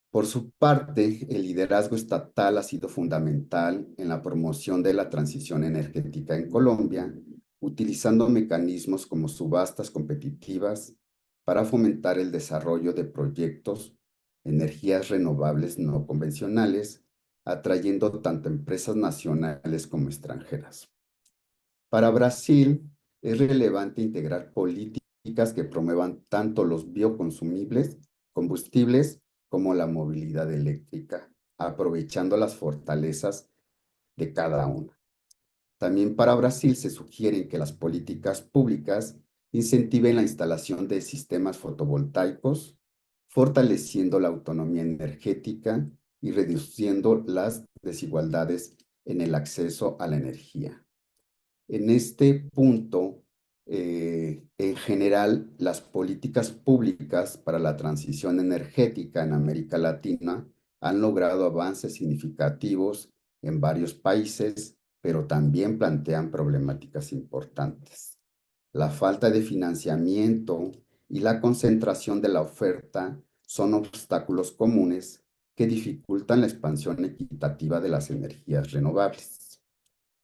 Por su parte, el liderazgo estatal ha sido fundamental en la promoción de la transición energética en Colombia, utilizando mecanismos como subastas competitivas para fomentar el desarrollo de proyectos, energías renovables no convencionales, atrayendo tanto empresas nacionales como extranjeras. Para Brasil, es relevante integrar políticas que promuevan tanto los bioconsumibles, combustibles, como la movilidad eléctrica, aprovechando las fortalezas de cada una. También para Brasil se sugiere que las políticas públicas incentiven la instalación de sistemas fotovoltaicos, fortaleciendo la autonomía energética y reduciendo las desigualdades en el acceso a la energía. En este punto, en general, las políticas públicas para la transición energética en América Latina han logrado avances significativos en varios países, pero también plantean problemáticas importantes. La falta de financiamiento y la concentración de la oferta son obstáculos comunes que dificultan la expansión equitativa de las energías renovables.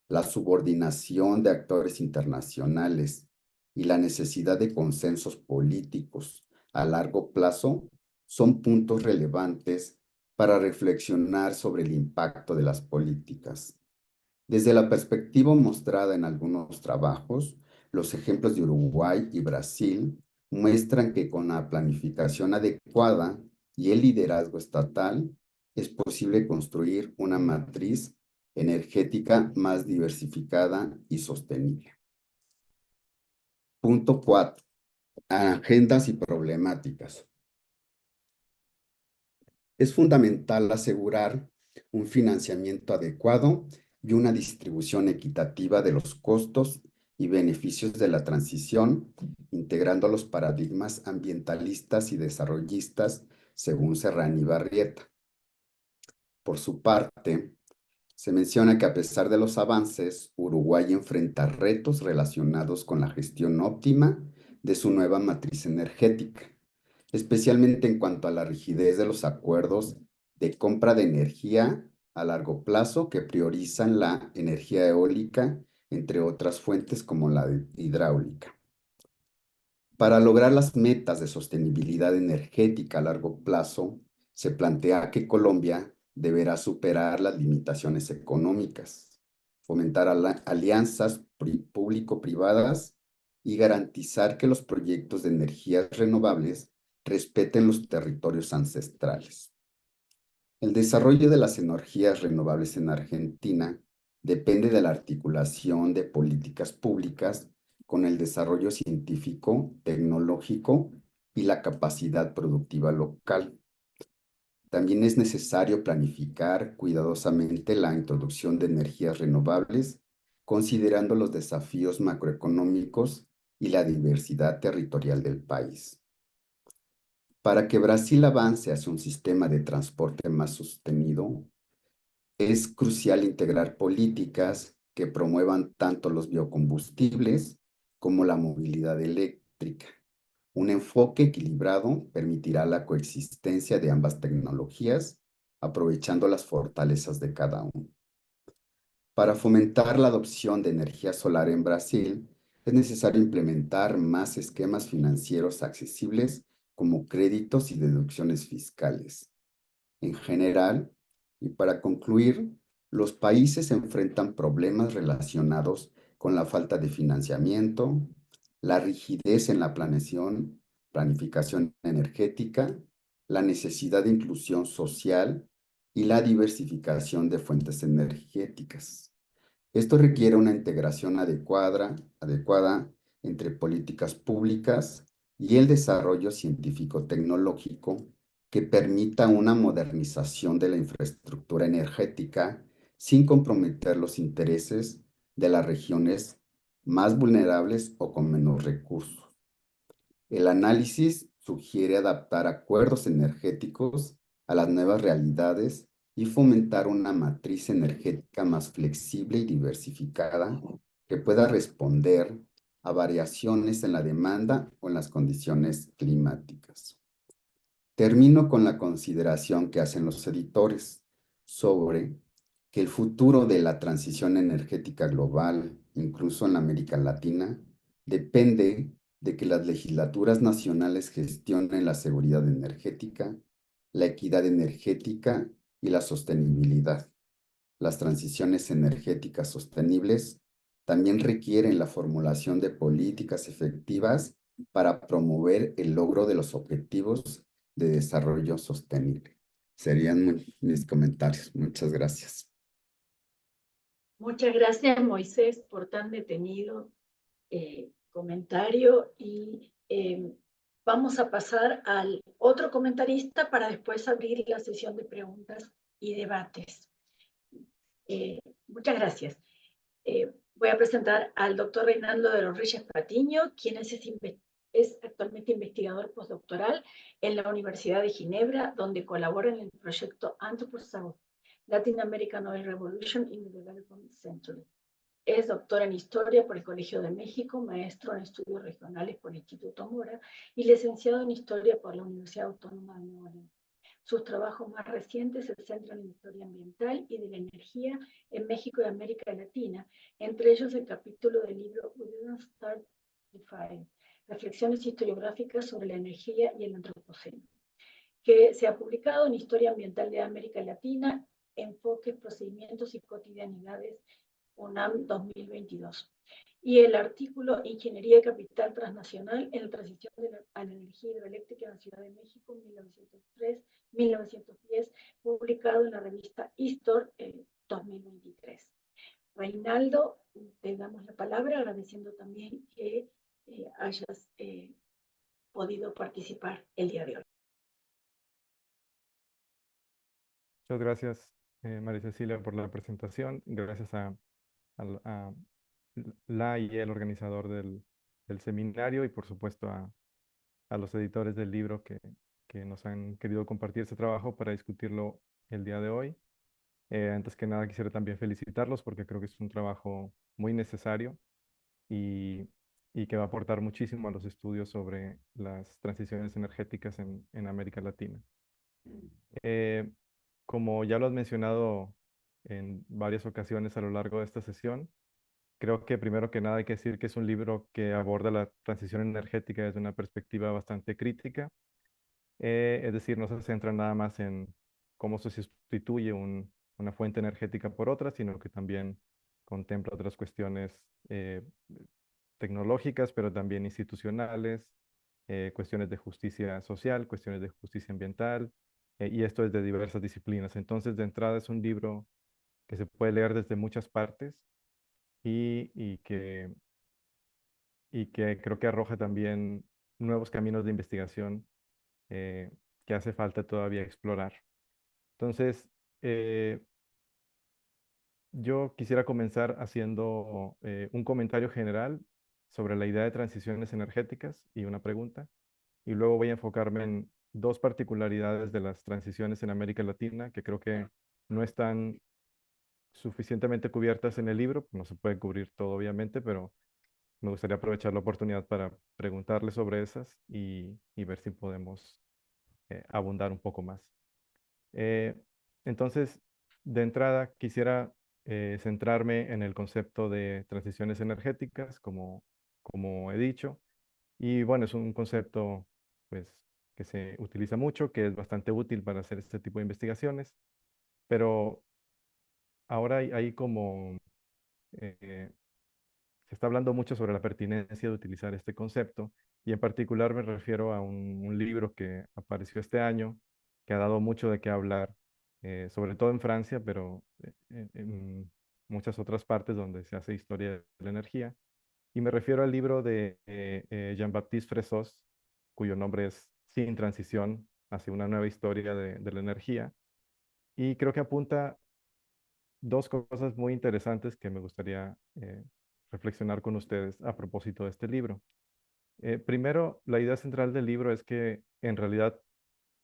La subordinación de actores internacionales y la necesidad de consensos políticos a largo plazo son puntos relevantes para reflexionar sobre el impacto de las políticas. Desde la perspectiva mostrada en algunos trabajos, los ejemplos de Uruguay y Brasil muestran que con la planificación adecuada y el liderazgo estatal es posible construir una matriz energética más diversificada y sostenible. Punto 4. Agendas y problemáticas. Es fundamental asegurar un financiamiento adecuado y una distribución equitativa de los costos y beneficios de la transición, integrando los paradigmas ambientalistas y desarrollistas según Serrán y Barrieta. Por su parte, se menciona que a pesar de los avances, Uruguay enfrenta retos relacionados con la gestión óptima de su nueva matriz energética, especialmente en cuanto a la rigidez de los acuerdos de compra de energía a largo plazo que priorizan la energía eólica, entre otras fuentes como la hidráulica. Para lograr las metas de sostenibilidad energética a largo plazo, se plantea que Colombia deberá superar las limitaciones económicas, fomentar alianzas público-privadas y garantizar que los proyectos de energías renovables respeten los territorios ancestrales. El desarrollo de las energías renovables en Argentina depende de la articulación de políticas públicas con el desarrollo científico, tecnológico y la capacidad productiva local. También es necesario planificar cuidadosamente la introducción de energías renovables, considerando los desafíos macroeconómicos y la diversidad territorial del país. Para que Brasil avance hacia un sistema de transporte más sostenido, es crucial integrar políticas que promuevan tanto los biocombustibles como la movilidad eléctrica. Un enfoque equilibrado permitirá la coexistencia de ambas tecnologías, aprovechando las fortalezas de cada uno. Para fomentar la adopción de energía solar en Brasil, es necesario implementar más esquemas financieros accesibles como créditos y deducciones fiscales. En general, y para concluir, los países enfrentan problemas relacionados con la falta de financiamiento, la rigidez en la planificación energética, la necesidad de inclusión social y la diversificación de fuentes energéticas. Esto requiere una integración adecuada entre políticas públicas y el desarrollo científico-tecnológico que permita una modernización de la infraestructura energética sin comprometer los intereses de las regiones más vulnerables o con menos recursos. El análisis sugiere adaptar acuerdos energéticos a las nuevas realidades y fomentar una matriz energética más flexible y diversificada que pueda responder a variaciones en la demanda o en las condiciones climáticas. Termino con la consideración que hacen los editores sobre que el futuro de la transición energética global, incluso en América Latina, depende de que las legislaturas nacionales gestionen la seguridad energética, la equidad energética y la sostenibilidad. Las transiciones energéticas sostenibles también requieren la formulación de políticas efectivas para promover el logro de los objetivos de desarrollo sostenible. Serían mis comentarios. Muchas gracias. Muchas gracias, Moisés, por tan detenido comentario y vamos a pasar al otro comentarista para después abrir la sesión de preguntas y debates. Muchas gracias. Voy a presentar al doctor Reinaldo de los Reyes Patiño, quien es actualmente investigador postdoctoral en la Universidad de Ginebra, donde colabora en el proyecto Anthropo-South, Latin American Oil Revolution in the Development Century. Es doctor en Historia por el Colegio de México, maestro en Estudios Regionales por el Instituto Mora y licenciado en Historia por la Universidad Autónoma de Nuevo León. Sus trabajos más recientes se centran en historia ambiental y de la energía en México y América Latina, entre ellos el capítulo del libro We Didn't Start the Fire, Reflexiones historiográficas sobre la energía y el antropoceno, que se ha publicado en Historia Ambiental de América Latina, Enfoques, Procedimientos y Cotidianidades, UNAM 2022. Y el artículo Ingeniería y Capital Transnacional en la transición a la energía hidroeléctrica en la Ciudad de México, 1903-1910, publicado en la revista Histor 2023. Reinaldo, te damos la palabra, agradeciendo también que hayas podido participar el día de hoy. Muchas gracias, María Cecilia, por la presentación. Gracias a la y el organizador del seminario y por supuesto a los editores del libro que nos han querido compartir este trabajo para discutirlo el día de hoy. Antes que nada quisiera también felicitarlos porque creo que es un trabajo muy necesario y que va a aportar muchísimo a los estudios sobre las transiciones energéticas en América Latina. Como ya lo has mencionado en varias ocasiones a lo largo de esta sesión, creo que primero que nada hay que decir que es un libro que aborda la transición energética desde una perspectiva bastante crítica. Es decir, no se centra nada más en cómo se sustituye una fuente energética por otra, sino que también contempla otras cuestiones tecnológicas, pero también institucionales, cuestiones de justicia social, cuestiones de justicia ambiental, y esto es de diversas disciplinas. Entonces, de entrada es un libro que se puede leer desde muchas partes y, y que, y que creo que arroja también nuevos caminos de investigación eh, que hace falta todavía explorar. Entonces, yo quisiera comenzar haciendo un comentario general sobre la idea de transiciones energéticas y una pregunta, y luego voy a enfocarme en dos particularidades de las transiciones en América Latina que creo que no están suficientemente cubiertas en el libro. No se puede cubrir todo, obviamente, pero me gustaría aprovechar la oportunidad para preguntarle sobre esas y ver si podemos abundar un poco más. Eh, entonces, de entrada, quisiera centrarme en el concepto de transiciones energéticas, como he dicho. Y bueno, es un concepto pues, que se utiliza mucho, que es bastante útil para hacer este tipo de investigaciones, pero ahora hay como eh, se está hablando mucho sobre la pertinencia de utilizar este concepto, y en particular me refiero a un libro que apareció este año, que ha dado mucho de qué hablar, sobre todo en Francia, pero en muchas otras partes donde se hace historia de la energía. Y me refiero al libro de Jean-Baptiste Fressos, cuyo nombre es Sin transición hacia una nueva historia de la energía. Y creo que apunta dos cosas muy interesantes que me gustaría reflexionar con ustedes a propósito de este libro. Primero, la idea central del libro es que en realidad,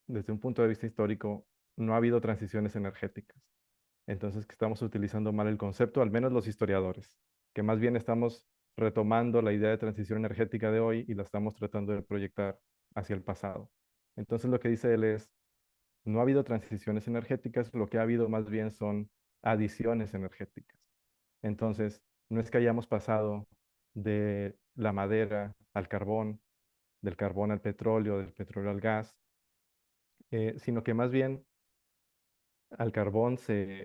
desde un punto de vista histórico, no ha habido transiciones energéticas. Entonces, que estamos utilizando mal el concepto, al menos los historiadores, que más bien estamos retomando la idea de transición energética de hoy y la estamos tratando de proyectar hacia el pasado. Entonces, lo que dice él es, no ha habido transiciones energéticas, lo que ha habido más bien son adiciones energéticas. Entonces, no es que hayamos pasado de la madera al carbón, del carbón al petróleo, del petróleo al gas, sino que más bien al carbón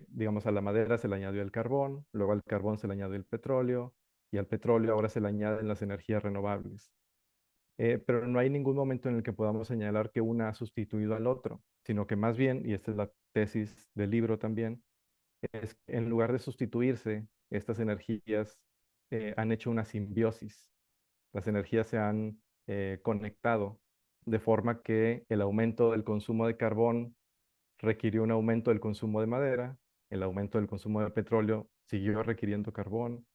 digamos, a la madera se le añadió el carbón, luego al carbón se le añadió el petróleo, y al petróleo ahora se le añaden las energías renovables. Pero no hay ningún momento en el que podamos señalar que una ha sustituido al otro, sino que más bien, y esta es la tesis del libro también, es que en lugar de sustituirse, estas energías han hecho una simbiosis. Las energías se han conectado de forma que el aumento del consumo de carbón requirió un aumento del consumo de madera, el aumento del consumo de petróleo siguió requiriendo carbón,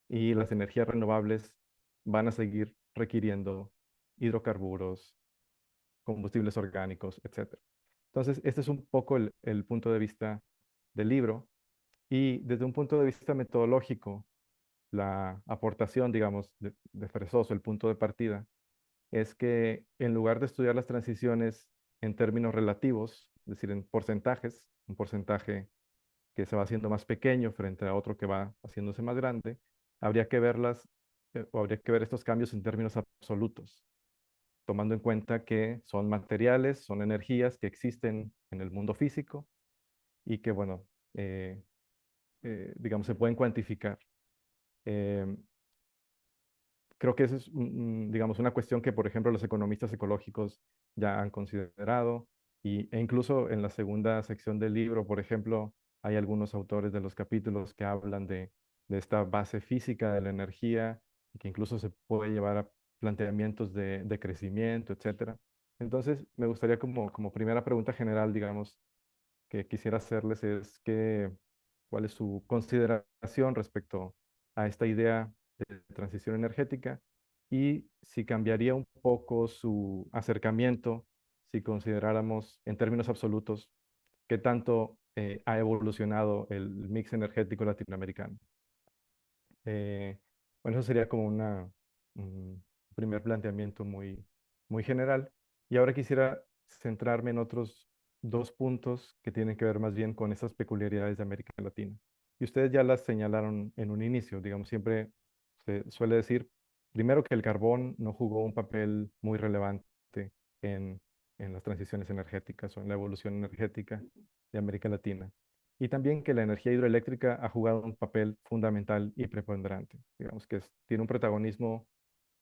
y las energías renovables van a seguir requiriendo hidrocarburos, combustibles orgánicos, etcétera. Entonces, este es un poco el punto de vista del libro. Y desde un punto de vista metodológico, la aportación, digamos, de Fresoso, el punto de partida, es que en lugar de estudiar las transiciones en términos relativos, es decir, en porcentajes, un porcentaje que se va haciendo más pequeño frente a otro que va haciéndose más grande, habría que verlas, o habría que ver estos cambios en términos absolutos, tomando en cuenta que son materiales, son energías que existen en el mundo físico y que, bueno, digamos, se pueden cuantificar. Eh, Creo que esa es, digamos, una cuestión que, por ejemplo, los economistas ecológicos ya han considerado, e incluso en la segunda sección del libro, por ejemplo, hay algunos autores de los capítulos que hablan de esta base física de la energía, y que incluso se puede llevar a planteamientos de crecimiento, etcétera. Entonces, me gustaría como primera pregunta general, digamos, que quisiera hacerles es cuál es su consideración respecto a esta idea de transición energética, y si cambiaría un poco su acercamiento si consideráramos en términos absolutos qué tanto ha evolucionado el mix energético latinoamericano. Eh, bueno, eso sería como un primer planteamiento muy general. Y ahora quisiera centrarme en otros dos puntos que tienen que ver más bien con esas peculiaridades de América Latina. Y ustedes ya las señalaron en un inicio, digamos, siempre se suele decir, primero, que el carbón no jugó un papel muy relevante en, en las transiciones energéticas o en la evolución energética de América Latina. y también que la energía hidroeléctrica ha jugado un papel fundamental y preponderante. Digamos que tiene un protagonismo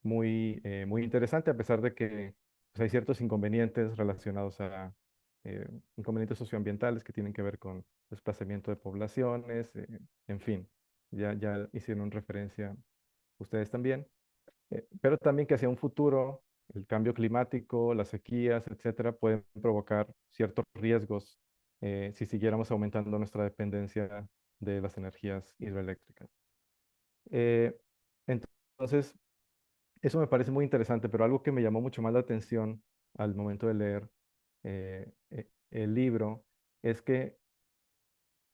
muy interesante, a pesar de que pues, hay ciertos inconvenientes relacionados a inconvenientes socioambientales que tienen que ver con desplazamiento de poblaciones, en fin, ya hicieron referencia ustedes también, pero también que hacia un futuro el cambio climático, las sequías, etcétera, pueden provocar ciertos riesgos si siguiéramos aumentando nuestra dependencia de las energías hidroeléctricas. Entonces, eso me parece muy interesante, pero algo que me llamó mucho más la atención al momento de leer el libro es que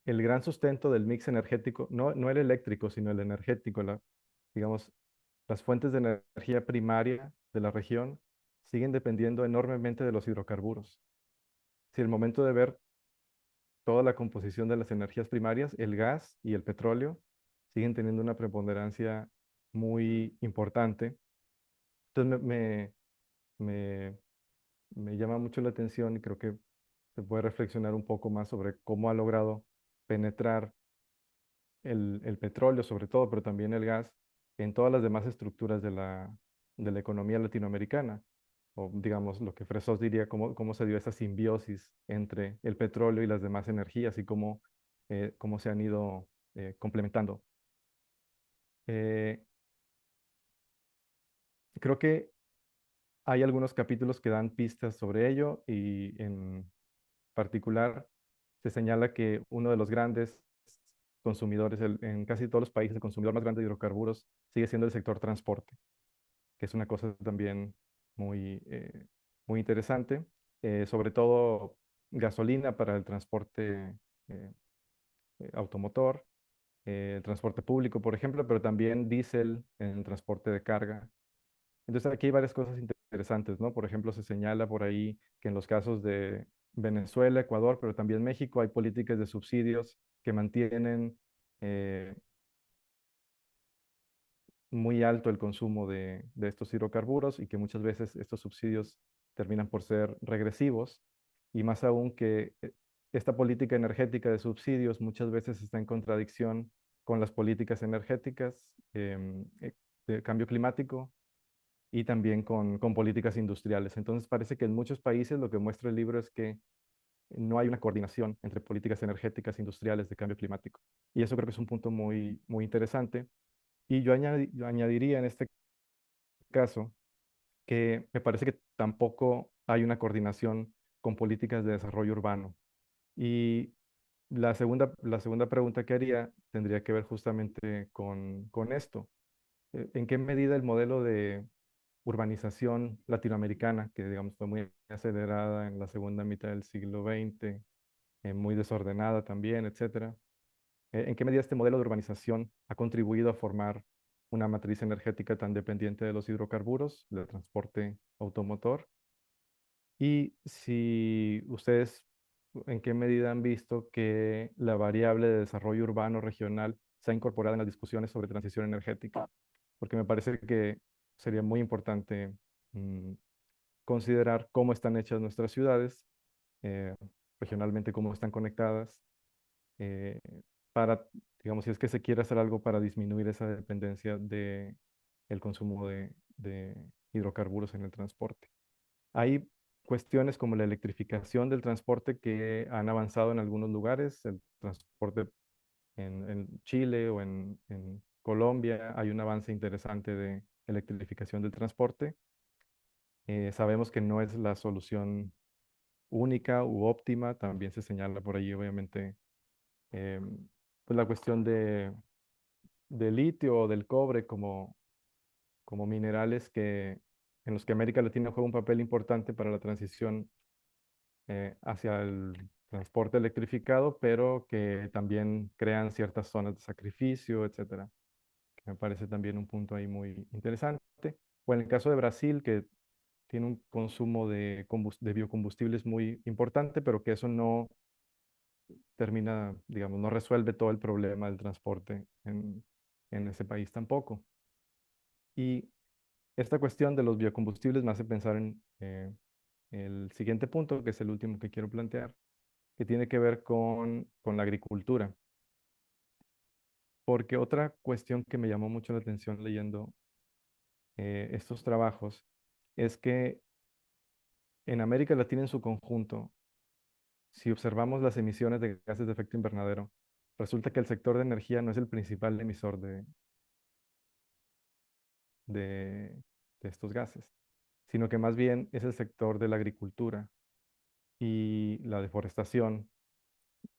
el gran sustento del mix energético, no el eléctrico, sino el energético, digamos, las fuentes de energía primaria de la región siguen dependiendo enormemente de los hidrocarburos. Si el momento de ver toda la composición de las energías primarias, el gas y el petróleo siguen teniendo una preponderancia muy importante. Entonces me, me llama mucho la atención y creo que se puede reflexionar un poco más sobre cómo ha logrado penetrar el petróleo sobre todo, pero también el gas, en todas las demás estructuras de la economía latinoamericana. O digamos, lo que Fresós diría, cómo se dio esa simbiosis entre el petróleo y las demás energías y cómo se han ido complementando. Eh, Creo que hay algunos capítulos que dan pistas sobre ello y en particular se señala que uno de los grandes consumidores en casi todos los países, el consumidor más grande de hidrocarburos sigue siendo el sector transporte, que es una cosa también muy interesante, sobre todo gasolina para el transporte eh, automotor, el transporte público, por ejemplo, pero también diésel en el transporte de carga. Entonces aquí hay varias cosas interesantes, ¿no? Por ejemplo, se señala por ahí que en los casos de Venezuela, Ecuador, pero también México, hay políticas de subsidios que mantienen eh, muy alto el consumo de estos hidrocarburos y que muchas veces estos subsidios terminan por ser regresivos y más aún que esta política energética de subsidios muchas veces está en contradicción con las políticas energéticas de cambio climático y también con políticas industriales. Entonces parece que en muchos países lo que muestra el libro es que no hay una coordinación entre políticas energéticas e industriales de cambio climático. Y eso creo que es un punto muy interesante. Y yo añadiría en este caso que me parece que tampoco hay una coordinación con políticas de desarrollo urbano. Y la segunda pregunta que haría tendría que ver justamente con esto. ¿En qué medida el modelo de urbanización latinoamericana, que digamos fue muy acelerada en la segunda mitad del siglo XX, muy desordenada también, etcétera, ¿en qué medida este modelo de urbanización ha contribuido a formar una matriz energética tan dependiente de los hidrocarburos, del transporte automotor? Y si ustedes, ¿en qué medida han visto que la variable de desarrollo urbano regional se ha incorporado en las discusiones sobre transición energética? Porque me parece que sería muy importante mm, considerar cómo están hechas nuestras ciudades, eh, regionalmente cómo están conectadas, eh, para, digamos, si es que se quiere hacer algo para disminuir esa dependencia de el consumo de hidrocarburos en el transporte. Hay cuestiones como la electrificación del transporte que han avanzado en algunos lugares, el transporte en Chile o en Colombia, hay un avance interesante de electrificación del transporte. Sabemos que no es la solución única u óptima, también se señala por ahí obviamente eh, pues la cuestión de litio o del cobre como minerales en los que América Latina juega un papel importante para la transición hacia el transporte electrificado, pero que también crean ciertas zonas de sacrificio, etcétera, que me parece también un punto ahí muy interesante. O en el caso de Brasil, que tiene un consumo de biocombustibles muy importante, pero que eso no termina, digamos, no resuelve todo el problema del transporte en ese país tampoco. Y esta cuestión de los biocombustibles me hace pensar en el siguiente punto, que es el último que quiero plantear, que tiene que ver con la agricultura. Porque otra cuestión que me llamó mucho la atención leyendo estos trabajos es que en América Latina en su conjunto, si observamos las emisiones de gases de efecto invernadero, resulta que el sector de energía no es el principal emisor de estos gases, sino que más bien es el sector de la agricultura y la deforestación,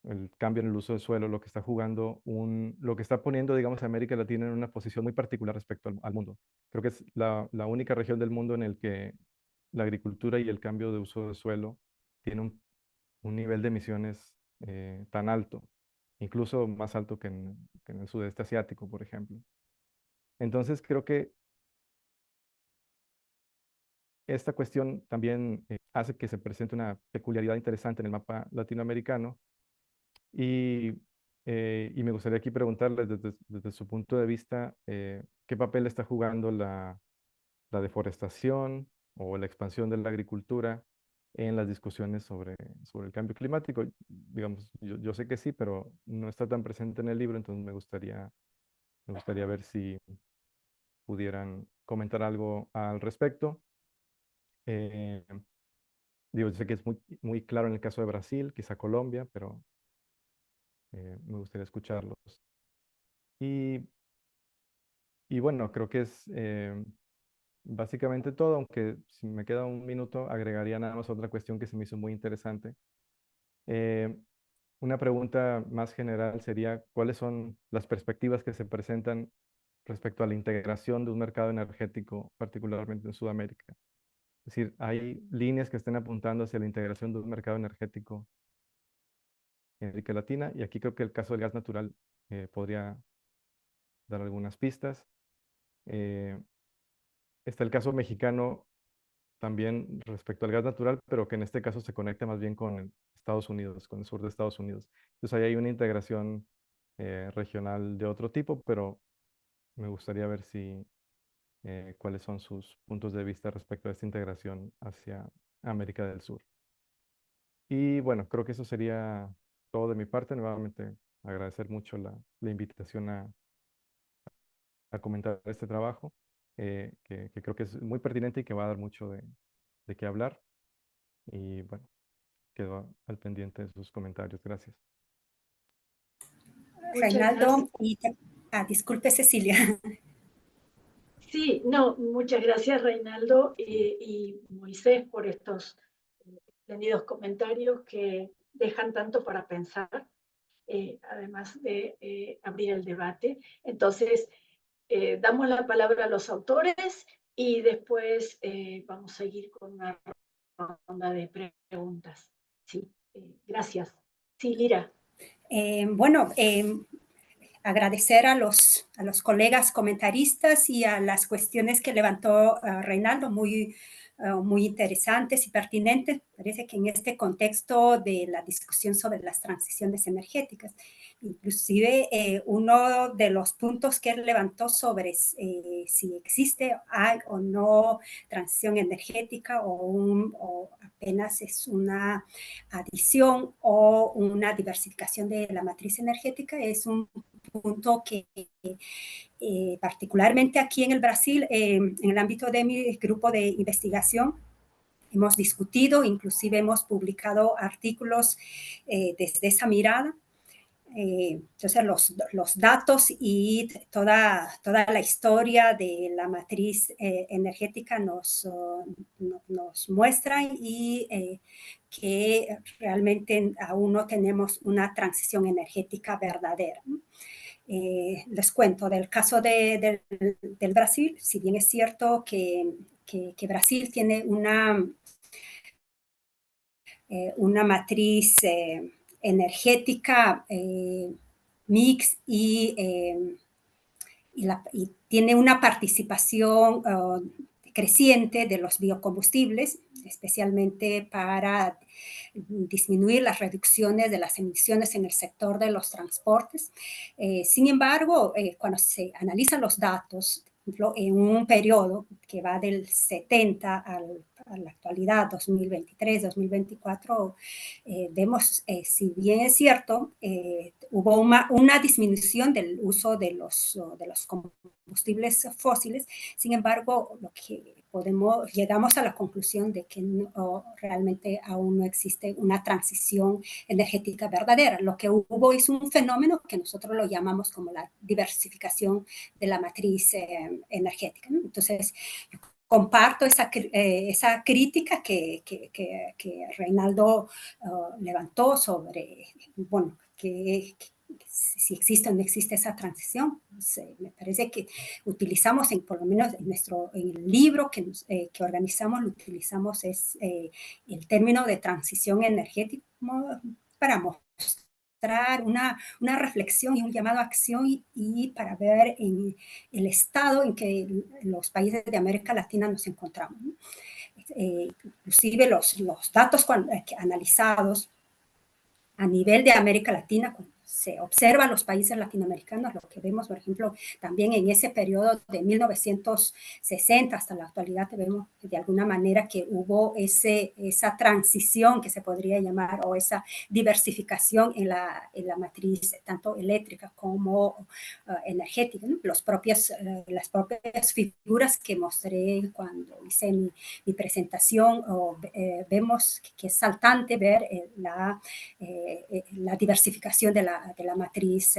el cambio en el uso del suelo, lo que está lo que está poniendo, digamos, a América Latina en una posición muy particular respecto al mundo. Creo que es la única región del mundo en el que la agricultura y el cambio de uso del suelo tiene un nivel de emisiones tan alto, incluso más alto que en el sudeste asiático, por ejemplo. Entonces, creo que esta cuestión también hace que se presente una peculiaridad interesante en el mapa latinoamericano y me gustaría aquí preguntarles desde su punto de vista qué papel está jugando la deforestación o la expansión de la agricultura en las discusiones sobre el cambio climático. Digamos, yo sé que sí, pero no está tan presente en el libro, entonces me gustaría ver si pudieran comentar algo al respecto. Eh, Digo, yo sé que es muy claro en el caso de Brasil, quizá Colombia, pero me gustaría escucharlos. Y, y bueno, creo que es básicamente todo, aunque si me queda un minuto, agregaría nada más otra cuestión que se me hizo muy interesante. Una pregunta más general sería, ¿cuáles son las perspectivas que se presentan respecto a la integración de un mercado energético, particularmente en Sudamérica? Es decir, ¿hay líneas que estén apuntando hacia la integración de un mercado energético en América Latina? Y aquí creo que el caso del gas natural podría dar algunas pistas. Eh, Está el caso mexicano también respecto al gas natural, pero que en este caso se conecta más bien con Estados Unidos, con el sur de Estados Unidos. Entonces ahí hay una integración regional de otro tipo, pero me gustaría ver cuáles son sus puntos de vista respecto a esta integración hacia América del Sur. Y bueno, creo que eso sería todo de mi parte. Nuevamente agradecer mucho la invitación a comentar este trabajo, que creo que es muy pertinente y que va a dar mucho de qué hablar. Y bueno, quedo al pendiente de sus comentarios. Gracias. Reinaldo, disculpe Cecilia. Sí, no, muchas gracias Reinaldo y Moisés por estos espléndidos comentarios que dejan tanto para pensar, además de abrir el debate. Entonces, damos la palabra a los autores y después vamos a seguir con una ronda de preguntas. Sí, gracias. Sí, Lira. Bueno, agradecer a los colegas comentaristas y a las cuestiones que levantó Reinaldo, muy interesantes y pertinentes. Parece que en este contexto de la discusión sobre las transiciones energéticas, inclusive uno de los puntos que él levantó sobre si existe, hay o no transición energética o apenas es una adición o una diversificación de la matriz energética, es un punto que particularmente aquí en el Brasil, en el ámbito de mi grupo de investigación, hemos discutido, inclusive hemos publicado artículos desde esa mirada. Entonces los datos y toda la historia de la matriz energética nos muestran y que realmente aún no tenemos una transición energética verdadera. Les cuento del caso del Brasil, si bien es cierto que Brasil tiene una matriz energética mix y tiene una participación creciente de los biocombustibles, especialmente para disminuir las reducciones de las emisiones en el sector de los transportes. Sin embargo, cuando se analizan los datos, en un periodo que va del 70 a la actualidad, 2023, 2024, vemos, si bien es cierto, hubo una disminución del uso de los combustibles fósiles. Sin embargo, llegamos a la conclusión de que realmente aún no existe una transición energética verdadera. Lo que hubo es un fenómeno que nosotros lo llamamos como la diversificación de la matriz energética, ¿no? Entonces, yo comparto esa crítica que Reinaldo levantó sobre, bueno, que si existe o no existe esa transición. Me parece que utilizamos, por lo menos en el libro que organizamos, lo utilizamos el término de transición energética para mostrar una reflexión y un llamado a acción y para ver en el estado en que los países de América Latina nos encontramos, ¿no? Inclusive los datos analizados a nivel de América Latina, cuando se observa los países latinoamericanos, lo que vemos, por ejemplo, también en ese periodo de 1960 hasta la actualidad, vemos de alguna manera que hubo esa transición que se podría llamar, o esa diversificación en la matriz, tanto eléctrica como energética, ¿no? Las propias figuras que mostré cuando hice mi presentación, vemos que es saltante ver la diversificación de la matriz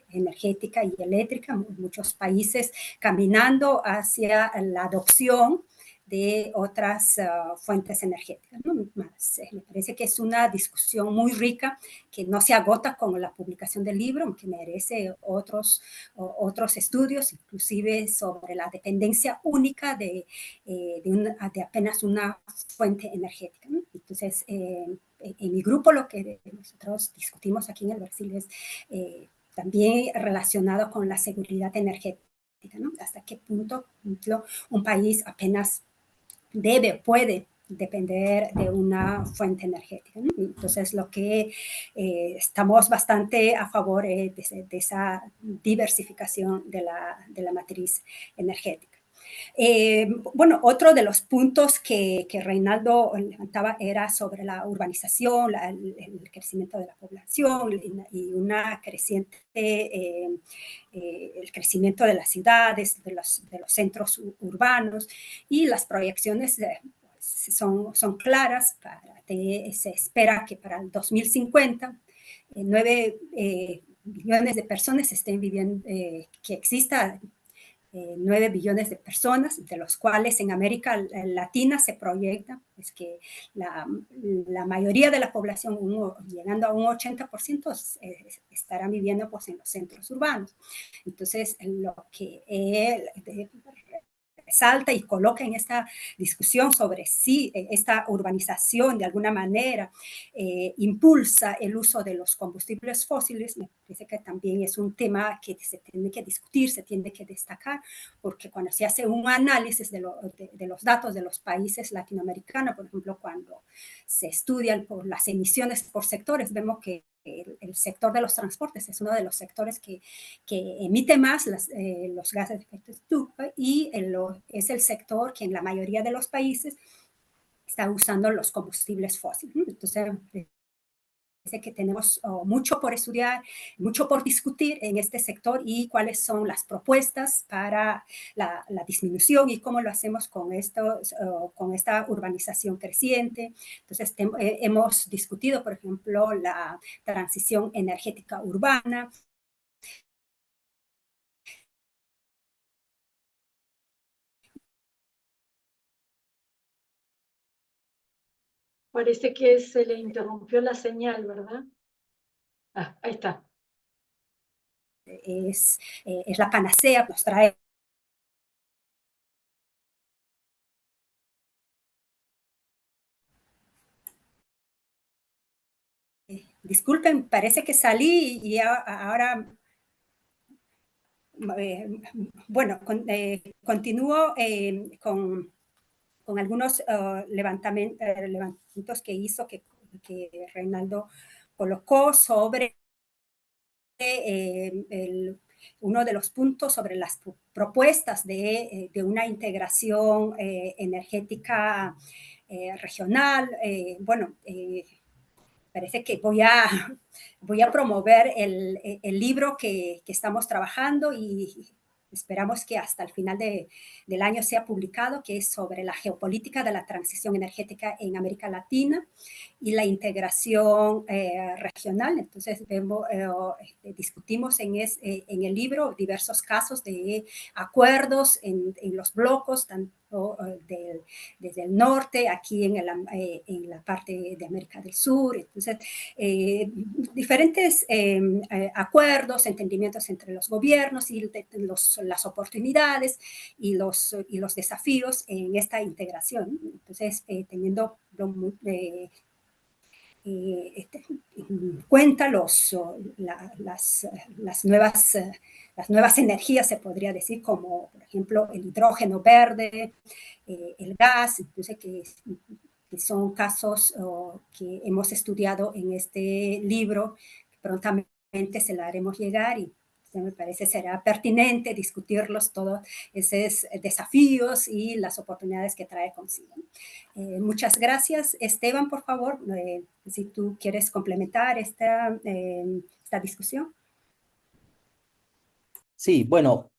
energética y eléctrica, muchos países caminando hacia la adopción de otras fuentes energéticas, ¿no? Me parece que es una discusión muy rica que no se agota con la publicación del libro, que merece otros estudios, inclusive sobre la dependencia única de apenas una fuente energética, ¿no? Entonces, en mi grupo lo que nosotros discutimos aquí en el Brasil es también relacionado con la seguridad energética, ¿no? Hasta qué punto un país apenas puede depender de una fuente energética, ¿no? Entonces, lo que estamos bastante a favor de esa diversificación de la matriz energética. Bueno, otro de los puntos que Reinaldo levantaba era sobre la urbanización, el crecimiento de la población y una creciente, el crecimiento de las ciudades, de los centros urbanos, y las proyecciones son claras. Se espera que para el 2050 9 billones de personas estén viviendo, que exista 9 billones de personas, de los cuales en América Latina se proyecta es que la mayoría de la población, llegando a un 80%, estará viviendo pues, en los centros urbanos. Entonces, lo que resalta y coloca en esta discusión sobre si esta urbanización de alguna manera impulsa el uso de los combustibles fósiles, me parece que también es un tema que se tiene que discutir, se tiene que destacar, porque cuando se hace un análisis de los datos de los países latinoamericanos, por ejemplo, cuando se estudian por las emisiones por sectores, vemos que el sector de los transportes es uno de los sectores que emite más los gases de efecto estufa, y es el sector que en la mayoría de los países está usando los combustibles fósiles. Entonces, parece que tenemos mucho por estudiar, mucho por discutir en este sector, y cuáles son las propuestas para la disminución y cómo lo hacemos con esta urbanización creciente. Entonces, hemos discutido, por ejemplo, la transición energética urbana. Parece que se le interrumpió la señal, ¿verdad? Ah, ahí está. Es la panacea, nos trae. Disculpen, parece que salí y ahora, bueno, continúo con algunos levantamientos que hizo, que Reinaldo colocó sobre uno de los puntos sobre las propuestas de una integración energética regional. Bueno, parece que voy a promover el libro que estamos trabajando y esperamos que hasta el final del año sea publicado, que es sobre la geopolítica de la transición energética en América Latina y la integración regional. Entonces, discutimos en el libro diversos casos de acuerdos en los blocos, tanto desde el norte, aquí en la parte de América del Sur. Entonces, diferentes acuerdos, entendimientos entre los gobiernos y las oportunidades y los desafíos en esta integración. Entonces, teniendo en cuenta las nuevas energías, se podría decir, como por ejemplo el hidrógeno verde, el gas, entonces que son casos que hemos estudiado en este libro, que prontamente se la haremos llegar y me parece será pertinente discutirlos todos esos desafíos y las oportunidades que trae consigo. Muchas gracias. Esteban, por favor, si tú quieres complementar esta discusión. Sí, bueno,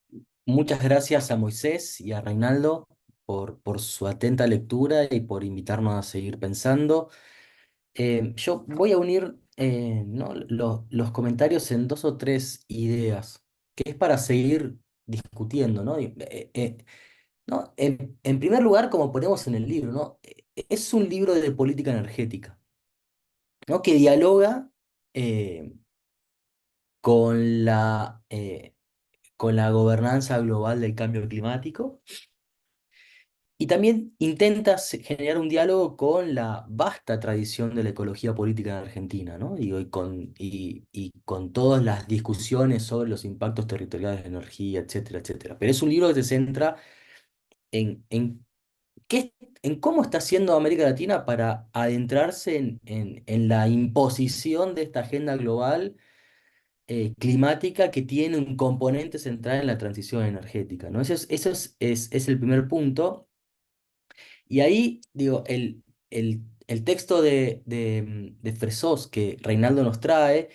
muchas gracias a Moisés y a Reinaldo por su atenta lectura y por invitarnos a seguir pensando. Yo voy a unir ¿no? los comentarios en dos o tres ideas, que es para seguir discutiendo, ¿no? ¿No? En primer lugar, como ponemos en el libro, ¿no? Es un libro de política energética, ¿no? Que dialoga eh, con con la gobernanza global del cambio climático. Y también intenta generar un diálogo con la vasta tradición de la ecología política en Argentina, ¿no? Digo, y con todas las discusiones sobre los impactos territoriales de energía, etcétera, etcétera. Pero es un libro que se centra en, en cómo está haciendo América Latina para adentrarse en la imposición de esta agenda global climática que tiene un componente central en la transición energética, ¿no? Es el primer punto. Y ahí, digo, el texto de Fresós que Reinaldo nos trae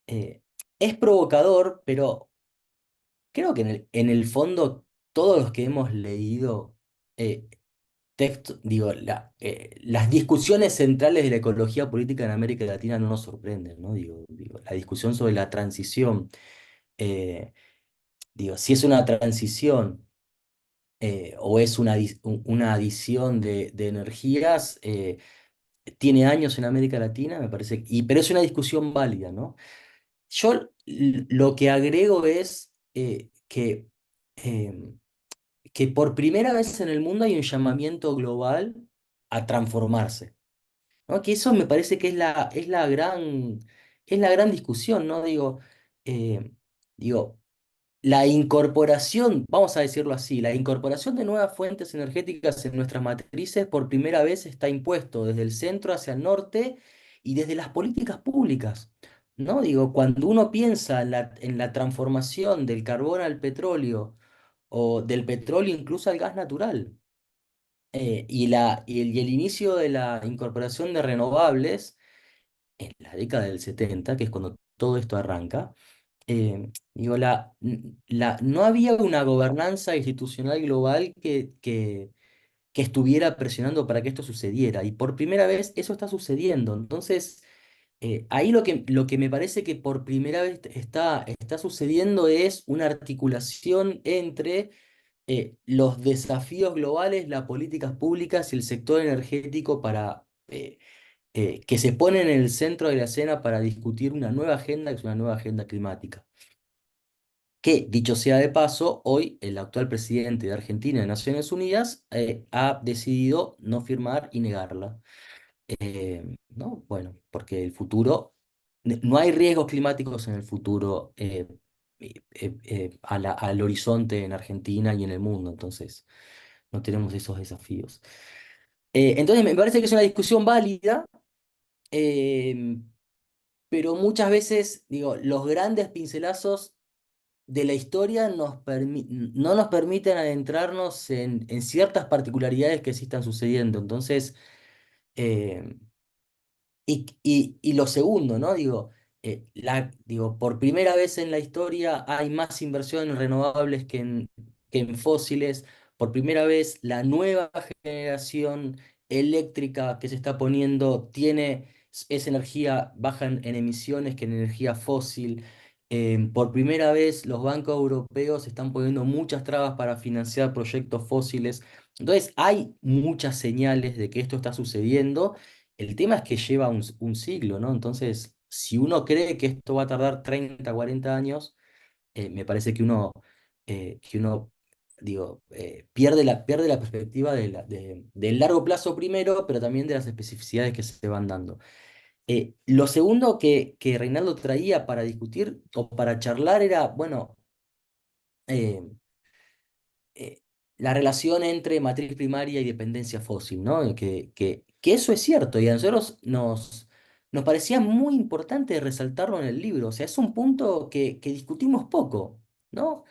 eh, es provocador, pero creo que en el fondo todos los que hemos leído digo, las discusiones centrales de la ecología política en América Latina no nos sorprenden, ¿no? Digo, la discusión sobre la transición, eh, digo, si es una transición o es una adición de energías, tiene años en América Latina, me parece, pero es una discusión válida, ¿no? Yo lo que agrego es em, que por primera vez en el mundo hay un llamamiento global a transformarse, ¿no? Que eso me parece que es la gran discusión, ¿no? Eh, digo, la incorporación, vamos a decirlo así, la incorporación de nuevas fuentes energéticas en nuestras matrices por primera vez está impuesto desde el centro hacia el norte y desde las políticas públicas, ¿no? Digo, cuando uno piensa en la transformación del carbón al petróleo o del petróleo incluso al gas natural, y el inicio de la incorporación de renovables en la década del 70, que es cuando todo esto arranca, digo, no había una gobernanza institucional global que estuviera presionando para que esto sucediera. Y por primera vez eso está sucediendo. Entonces, ahí lo que me parece que por primera vez está sucediendo es una articulación entre los desafíos globales, las políticas públicas y el sector energético que se ponen en el centro de la escena para discutir una nueva agenda, que es una nueva agenda climática. Que, dicho sea de paso, hoy el actual presidente de Argentina de Naciones Unidas ha decidido no firmar y negarla. ¿No? Bueno, porque el futuro, no hay riesgos climáticos en el futuro al horizonte en Argentina y en el mundo, entonces no tenemos esos desafíos. Entonces me parece que es una discusión válida, eh, pero muchas veces, digo, los grandes pincelazos de la historia no nos permiten adentrarnos en ciertas particularidades que sí están sucediendo. Entonces, eh, y lo segundo, ¿no? Digo, por primera vez en la historia hay más inversión en renovables que en fósiles. Por primera vez la nueva generación eléctrica que se está poniendo es energía baja en emisiones que en energía fósil. Por primera vez los bancos europeos están poniendo muchas trabas para financiar proyectos fósiles. Entonces hay muchas señales de que esto está sucediendo. El tema es que lleva un siglo, ¿no? Entonces, si uno cree que esto va a tardar 30, 40 años, me parece que uno digo, pierde la perspectiva del largo plazo primero, pero también de las especificidades que se van dando. Lo segundo que Reinaldo traía para discutir o para charlar era, bueno, eh, eh, la relación entre matriz primaria y dependencia fósil, ¿no? Que eso es cierto y a nosotros nos parecía muy importante resaltarlo en el libro, o sea, es un punto que discutimos poco, ¿no?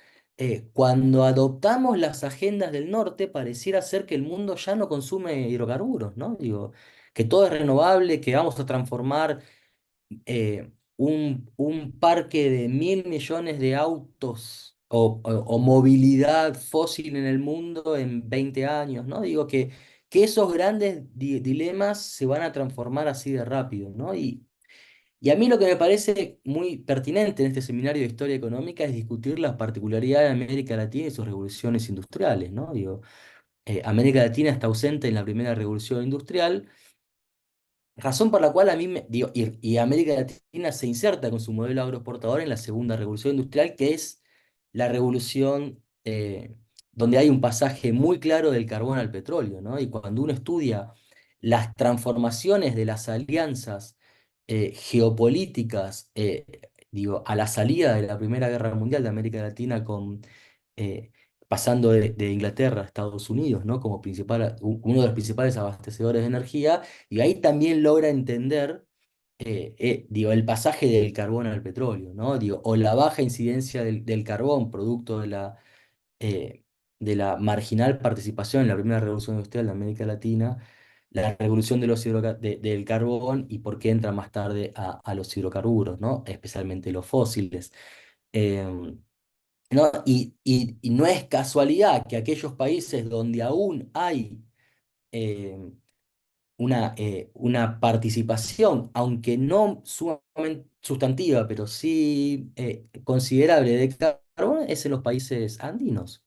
Cuando adoptamos las agendas del norte, pareciera ser que el mundo ya no consume hidrocarburos, ¿no? Digo, que todo es renovable, que vamos a transformar un parque de 1.000 millones de autos o movilidad fósil en el mundo en 20 años, ¿no? Digo que esos grandes dilemas se van a transformar así de rápido, ¿no? Y a mí lo que me parece muy pertinente en este seminario de historia económica es discutir las particularidades de América Latina y sus revoluciones industriales, ¿no? Digo, América Latina está ausente en la primera revolución industrial. Razón por la cual a mí y América Latina se inserta con su modelo agroexportador en la segunda revolución industrial, que es la revolución donde hay un pasaje muy claro del carbón al petróleo, ¿no? Y cuando uno estudia las transformaciones de las alianzas geopolíticas, a la salida de la Primera Guerra Mundial de América Latina eh, pasando de Inglaterra a Estados Unidos, ¿no? Como uno de los principales abastecedores de energía, y ahí también logra entender, el pasaje del carbón al petróleo, ¿no? O la baja incidencia del carbón, producto de la marginal participación en la primera revolución industrial de América Latina, la revolución del carbón y por qué entra más tarde a los hidrocarburos, ¿no? Especialmente los fósiles. Em, ¿No? Y no es casualidad que aquellos países donde aún hay eh, una participación, aunque no sumamente sustantiva, pero sí considerable de carbón, es en los países andinos,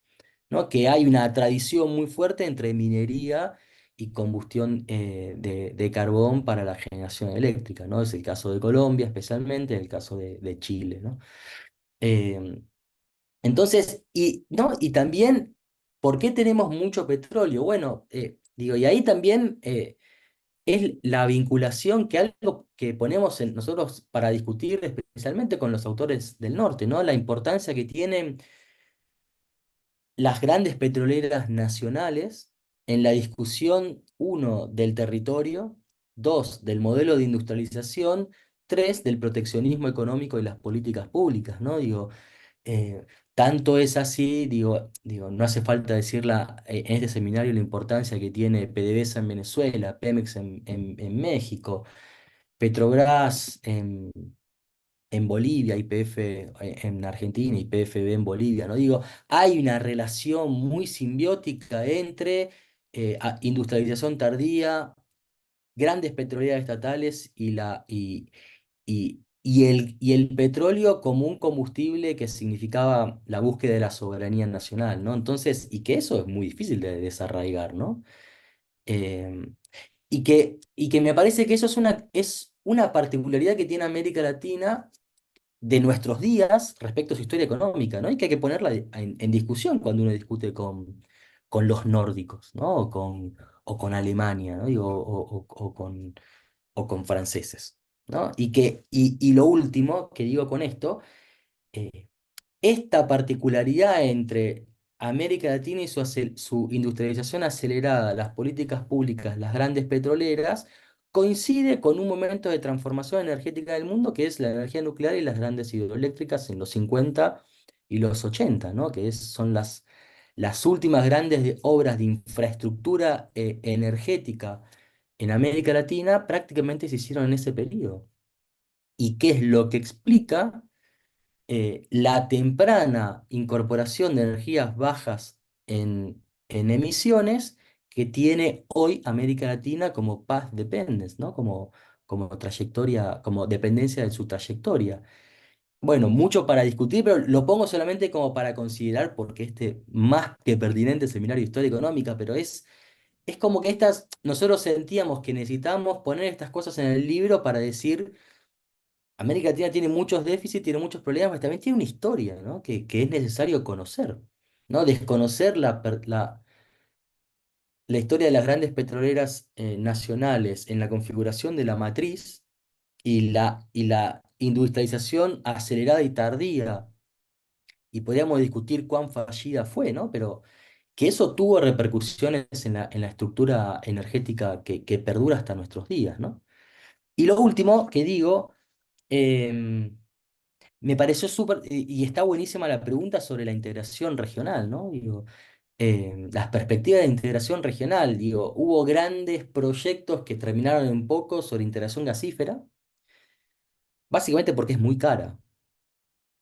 ¿no? Que hay una tradición muy fuerte entre minería y combustión de carbón para la generación eléctrica, ¿no? Es el caso de Colombia especialmente, el caso de Chile, ¿no? Em, entonces, ¿no? Y también, ¿por qué tenemos mucho petróleo? Bueno, y ahí también es la vinculación que algo que ponemos nosotros para discutir, especialmente con los autores del norte, ¿no? La importancia que tienen las grandes petroleras nacionales en la discusión, uno, del territorio, dos, del modelo de industrialización, tres, del proteccionismo económico y las políticas públicas, ¿no? Eh, Tanto es así, no hace falta decirla en este seminario la importancia que tiene PDVSA en Venezuela, Pemex en México, Petrobras en Bolivia, YPF en Argentina y PFB en Bolivia, ¿no? Hay una relación muy simbiótica entre industrialización tardía, grandes petroleras estatales y el petróleo como un combustible que significaba la búsqueda de la soberanía nacional, ¿no? Entonces, y que eso es muy difícil de desarraigar, ¿no? Em, y que me parece que eso es una particularidad que tiene América Latina de nuestros días respecto a su historia económica, ¿no? Y que hay que ponerla en discusión cuando uno discute con los nórdicos, ¿no? O con Alemania, ¿no? O con franceses, ¿no? Y lo último que digo con esto, eh, esta particularidad entre América Latina y su industrialización acelerada, las políticas públicas, las grandes petroleras, coincide con un momento de transformación energética del mundo que es la energía nuclear y las grandes hidroeléctricas en los 50 y los 80, ¿no? Son las últimas grandes obras de infraestructura energética en América Latina, prácticamente se hicieron en ese periodo. ¿Y qué es lo que explica la temprana incorporación de energías bajas en emisiones que tiene hoy América Latina como path dependence, ¿no? Como trayectoria, como dependencia de su trayectoria? Bueno, mucho para discutir, pero lo pongo solamente como para considerar, porque más que pertinente seminario de historia económica, pero es como que nosotros sentíamos que necesitábamos poner estas cosas en el libro para decir, América Latina tiene muchos déficits, tiene muchos problemas, pero también tiene una historia, ¿no? Que es necesario conocer, ¿no? Desconocer la historia de las grandes petroleras nacionales en la configuración de la matriz y la industrialización acelerada y tardía, y podríamos discutir cuán fallida fue, ¿no? Pero que eso tuvo repercusiones en la estructura energética que perdura hasta nuestros días, ¿no? Y lo último que digo, em, me pareció súper, y está buenísima la pregunta sobre la integración regional, ¿no? Digo, las perspectivas de integración regional, digo, hubo grandes proyectos que terminaron en poco sobre integración gasífera, básicamente porque es muy cara.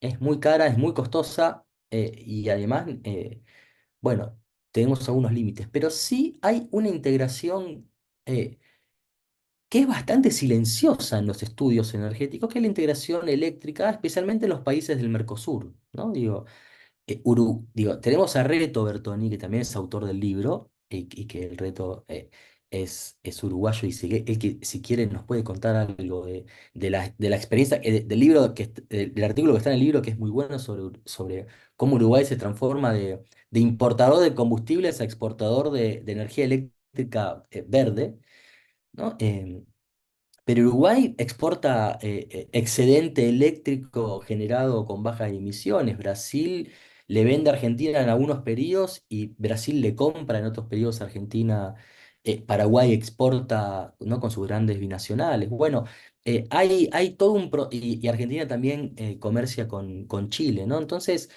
Es muy cara, es muy costosa, y además, bueno, tenemos algunos límites, pero sí hay una integración que es bastante silenciosa en los estudios energéticos, que es la integración eléctrica, especialmente en los países del Mercosur, ¿no? Tenemos a Reto Bertoni, que también es autor del libro, y que el Reto es uruguayo, y él que si quiere nos puede contar algo de la experiencia, del libro, del artículo que está en el libro, que es muy bueno, sobre cómo Uruguay se transforma de importador de combustibles a exportador de energía eléctrica verde, ¿no? Pero Uruguay exporta excedente eléctrico generado con bajas emisiones. Brasil le vende a Argentina en algunos periodos y Brasil le compra en otros periodos a Argentina. Paraguay exporta, ¿no? Con sus grandes binacionales. Bueno, hay todo y Argentina también comercia con Chile, ¿no? Entonces,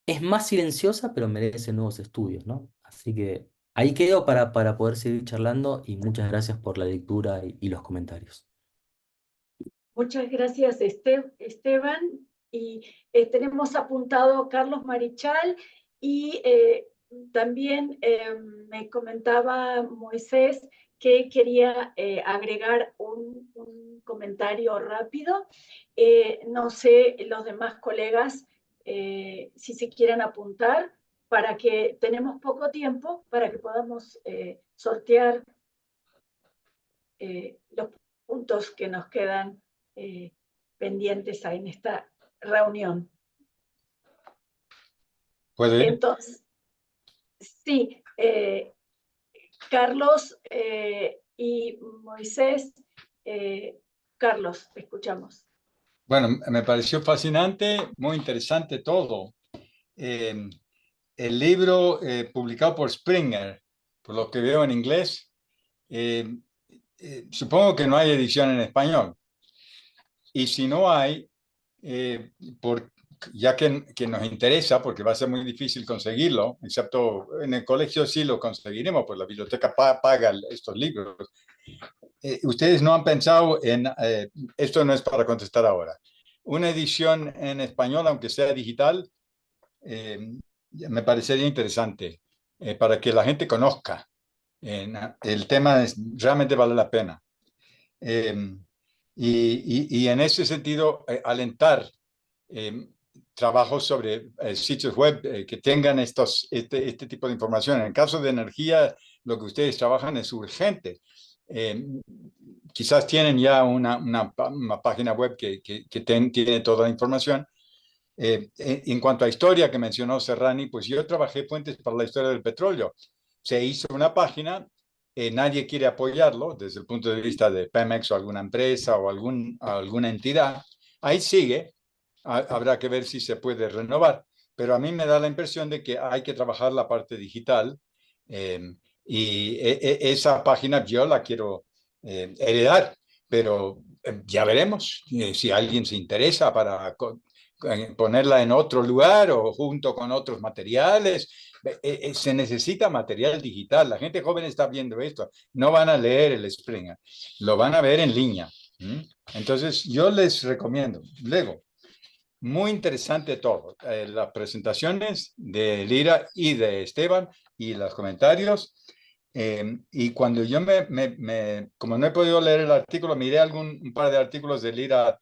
es más silenciosa, pero merece nuevos estudios, ¿no? Así que ahí quedo para poder seguir charlando, y muchas gracias por la lectura y los comentarios. Muchas gracias, Esteban. Y tenemos apuntado a Carlos Marichal y también me comentaba Moisés que quería agregar un comentario rápido. No sé, los demás colegas, si se quieren apuntar, para que tenemos poco tiempo, para que podamos sortear los puntos que nos quedan pendientes en esta reunión. ¿Puedo ir? Entonces, sí, Carlos y Moisés. Carlos, te escuchamos. Bueno, me pareció fascinante, muy interesante todo. El libro publicado por Springer, por lo que veo en inglés, supongo que no hay edición en español. Y si no hay, ya que nos interesa, porque va a ser muy difícil conseguirlo, excepto en el colegio sí lo conseguiremos, pues la biblioteca paga estos libros. Ustedes no han pensado en, esto no es para contestar ahora, una edición en español, aunque sea digital, me parecería interesante, para que la gente conozca. El tema realmente vale la pena. Y en ese sentido, alentar trabajos sobre sitios web que tengan este tipo de información. En el caso de energía, lo que ustedes trabajan es urgente. Quizás tienen ya una página web que tiene toda la información. En cuanto a historia que mencionó Serrani, pues yo trabajé Puentes para la Historia del Petróleo. Se hizo una página, nadie quiere apoyarlo desde el punto de vista de Pemex o alguna empresa o alguna entidad. Ahí sigue, habrá que ver si se puede renovar, pero a mí me da la impresión de que hay que trabajar la parte digital, y esa página yo la quiero heredar, pero ya veremos si alguien se interesa para ponerla en otro lugar o junto con otros materiales. Se necesita material digital. La gente joven está viendo esto. No van a leer el Springer, lo van a ver en línea. Entonces, yo les recomiendo. Luego, muy interesante todo. Las presentaciones de Lira y de Esteban y los comentarios. Y cuando yo como no he podido leer el artículo, miré un par de artículos de Lira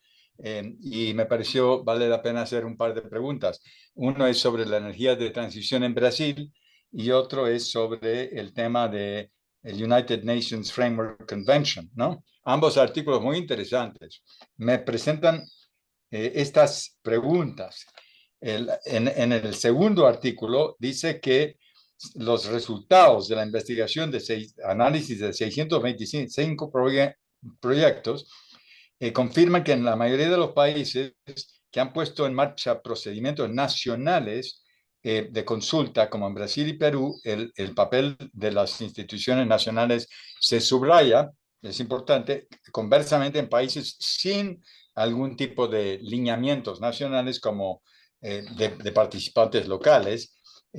y me pareció vale la pena hacer un par de preguntas. Uno es sobre la energía de transición en Brasil y otro es sobre el tema de el United Nations Framework Convention, ¿no? Ambos artículos muy interesantes. Me presentan estas preguntas. En el segundo artículo dice que los resultados de la investigación de análisis de 625 proyectos confirman que en la mayoría de los países que han puesto en marcha procedimientos nacionales de consulta, como en Brasil y Perú, el papel de las instituciones nacionales se subraya, es importante. Conversamente, en países sin algún tipo de lineamientos nacionales como de participantes locales,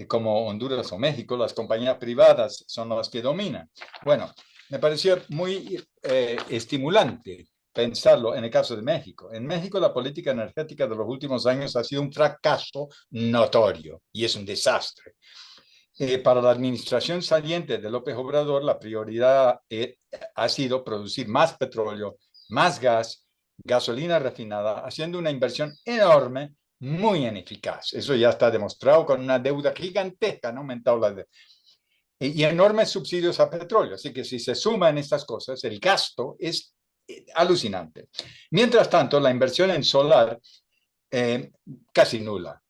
como Honduras o México, las compañías privadas son las que dominan. Bueno, me pareció muy estimulante pensarlo en el caso de México. En México, la política energética de los últimos años ha sido un fracaso notorio y es un desastre. Para la administración saliente de López Obrador, la prioridad ha sido producir más petróleo, más gas, gasolina refinada, haciendo una inversión enorme, muy ineficaz. Eso ya está demostrado con una deuda gigantesca, han aumentado la deuda. Y enormes subsidios a petróleo. Así que si se suman estas cosas, el gasto es alucinante. Mientras tanto, la inversión en solar casi nula,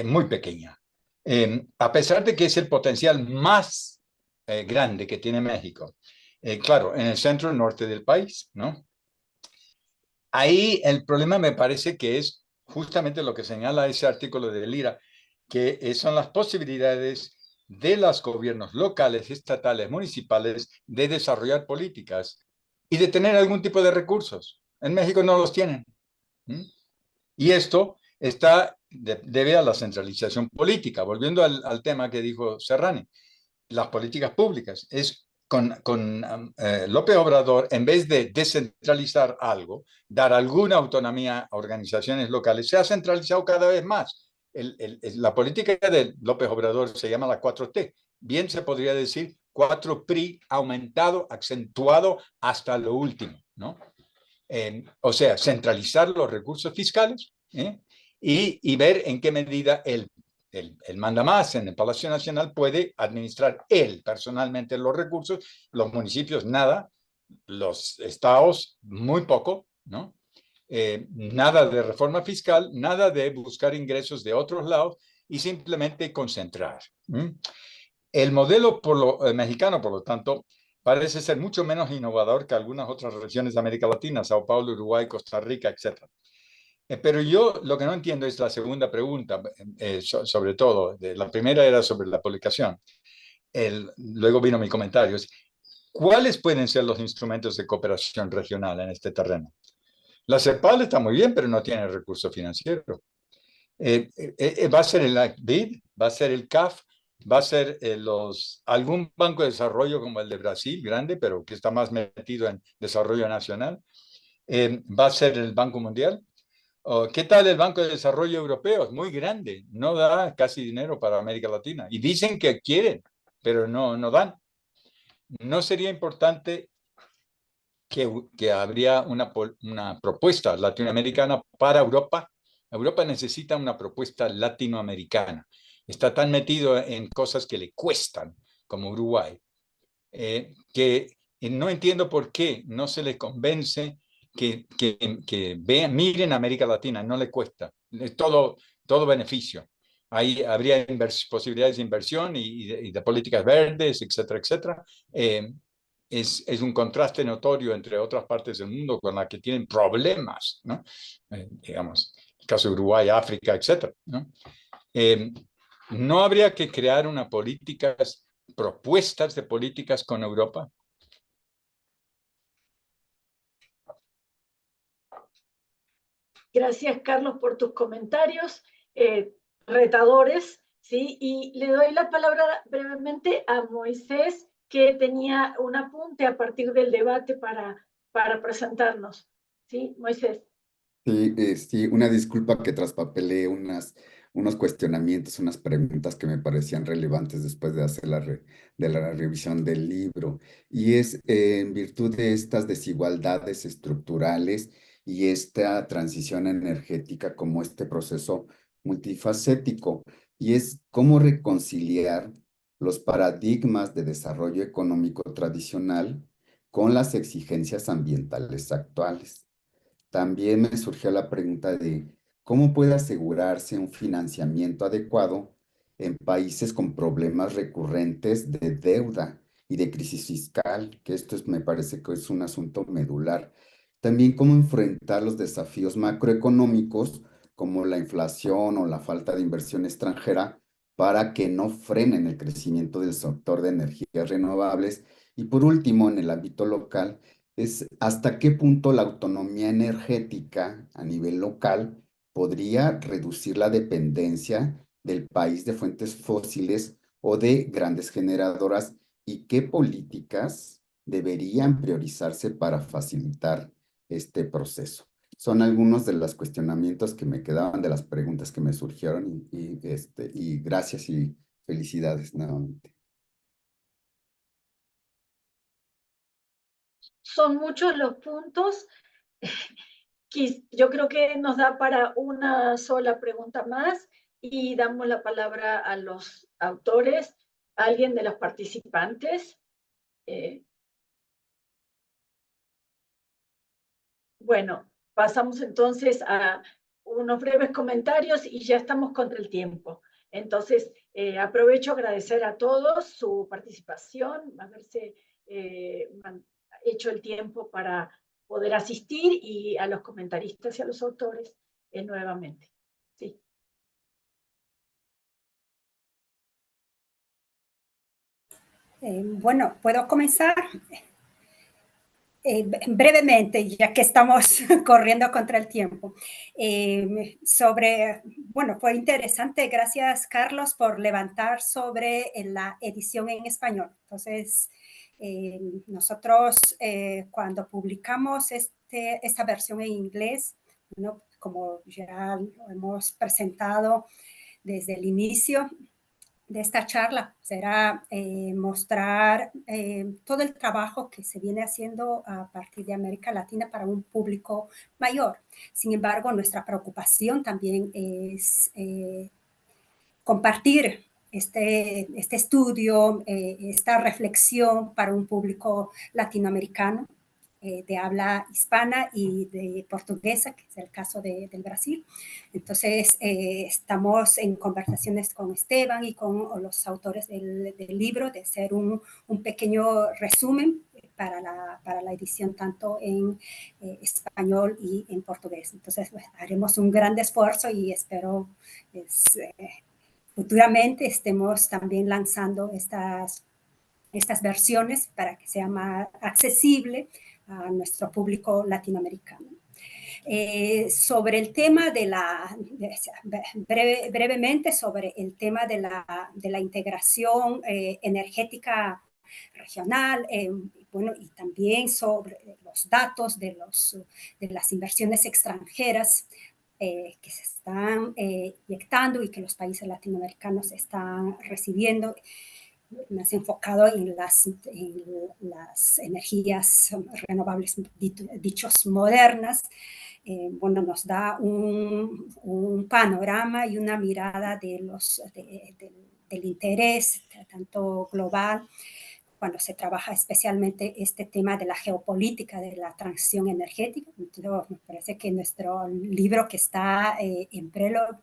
muy pequeña. A pesar de que es el potencial más grande que tiene México. Claro, en el centro norte del país, ¿no? Ahí el problema me parece que es justamente lo que señala ese artículo de Lira, que son las posibilidades de los gobiernos locales, estatales, municipales, de desarrollar políticas y de tener algún tipo de recursos. En México no los tienen. Y esto debe a la centralización política. Volviendo al tema que dijo Serrani, las políticas públicas. Con López Obrador, en vez de descentralizar algo, dar alguna autonomía a organizaciones locales, se ha centralizado cada vez más. La política de López Obrador se llama la 4T. Bien se podría decir 4PRI aumentado, acentuado hasta lo último, ¿no? O sea, centralizar los recursos fiscales y ver en qué medida el mandamás en el Palacio Nacional puede administrar él personalmente los recursos, los municipios nada, los estados muy poco, ¿no? Nada de reforma fiscal, nada de buscar ingresos de otros lados y simplemente concentrar. El modelo mexicano, por lo tanto, parece ser mucho menos innovador que algunas otras regiones de América Latina, Sao Paulo, Uruguay, Costa Rica, etc. Pero yo lo que no entiendo es la segunda pregunta, sobre todo. La primera era sobre la publicación. Luego vino mi comentario. ¿Cuáles pueden ser los instrumentos de cooperación regional en este terreno? La CEPAL está muy bien, pero no tiene recurso financiero. ¿Va a ser el BID? ¿Va a ser el CAF? ¿Va a ser algún banco de desarrollo como el de Brasil, grande, pero que está más metido en desarrollo nacional? ¿Va a ser el Banco Mundial? ¿Qué tal el Banco de Desarrollo Europeo? Es muy grande, no da casi dinero para América Latina. Y dicen que quieren, pero no dan. ¿No sería importante que habría una propuesta latinoamericana para Europa? Europa necesita una propuesta latinoamericana. Está tan metido en cosas que le cuestan, como Uruguay, que no entiendo por qué no se le convence que miren América Latina, no le cuesta, es todo beneficio. Ahí habría posibilidades de inversión y de políticas verdes, etcétera, etcétera. Es un contraste notorio entre otras partes del mundo con las que tienen problemas, ¿no? Digamos, el caso de Uruguay, África, etcétera, ¿no? ¿No habría que crear propuestas de políticas con Europa? Gracias, Carlos, por tus comentarios retadores, ¿sí? Y le doy la palabra brevemente a Moisés, que tenía un apunte a partir del debate para presentarnos. ¿Sí, Moisés? Sí, sí, una disculpa que traspapelé unos cuestionamientos, unas preguntas que me parecían relevantes después de hacer de la revisión del libro. Y es en virtud de estas desigualdades estructurales y esta transición energética como este proceso multifacético. Y es cómo reconciliar los paradigmas de desarrollo económico tradicional con las exigencias ambientales actuales. También me surgió la pregunta de cómo puede asegurarse un financiamiento adecuado en países con problemas recurrentes de deuda y de crisis fiscal, que me parece que es un asunto medular. También cómo enfrentar los desafíos macroeconómicos como la inflación o la falta de inversión extranjera para que no frenen el crecimiento del sector de energías renovables. Y por último, en el ámbito local, es hasta qué punto la autonomía energética a nivel local podría reducir la dependencia del país de fuentes fósiles o de grandes generadoras y qué políticas deberían priorizarse para facilitar este proceso. Son algunos de los cuestionamientos que me quedaban de las preguntas que me surgieron y gracias y felicidades nuevamente. Son muchos los puntos. Yo creo que nos da para una sola pregunta más y damos la palabra a los autores, a alguien de los participantes. Bueno, pasamos entonces a unos breves comentarios y ya estamos contra el tiempo. Entonces, aprovecho a agradecer a todos su participación, haberse hecho el tiempo para poder asistir y a los comentaristas y a los autores nuevamente. Sí. Bueno, ¿puedo comenzar? Brevemente, ya que estamos corriendo contra el tiempo, bueno, fue interesante, gracias Carlos por levantar sobre la edición en español. Entonces, nosotros cuando publicamos esta versión en inglés, ¿no? Como ya lo hemos presentado desde el inicio de esta charla, será mostrar todo el trabajo que se viene haciendo a partir de América Latina para un público mayor. Sin embargo, nuestra preocupación también es compartir este estudio, esta reflexión para un público latinoamericano de habla hispana y de portuguesa, que es el caso del Brasil. Entonces, estamos en conversaciones con Esteban y con los autores del libro de hacer un pequeño resumen para la edición tanto en español y en portugués. Entonces, pues, haremos un gran esfuerzo y espero futuramente estemos también lanzando estas versiones para que sea más accesible a nuestro público latinoamericano. Sobre el tema brevemente sobre el tema de la integración energética regional, bueno, y también sobre los datos de las inversiones extranjeras que se están inyectando y que los países latinoamericanos están recibiendo, más enfocado en las energías renovables, dichos modernas. Bueno, nos da un panorama y una mirada del interés tanto global cuando se trabaja especialmente este tema de la geopolítica de la transición energética. Entonces, me parece que nuestro libro que está en prelog,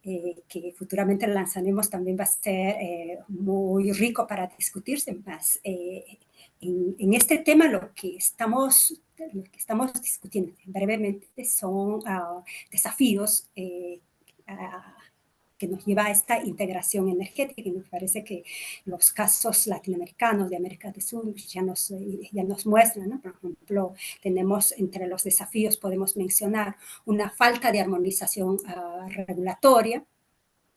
que futuramente lanzaremos, también va a ser muy rico para discutirse más. En este tema lo que estamos discutiendo brevemente son desafíos que nos lleva a esta integración energética. Y me parece que los casos latinoamericanos de América del Sur ya nos muestran, ¿no? Por ejemplo, tenemos entre los desafíos, podemos mencionar una falta de armonización regulatoria.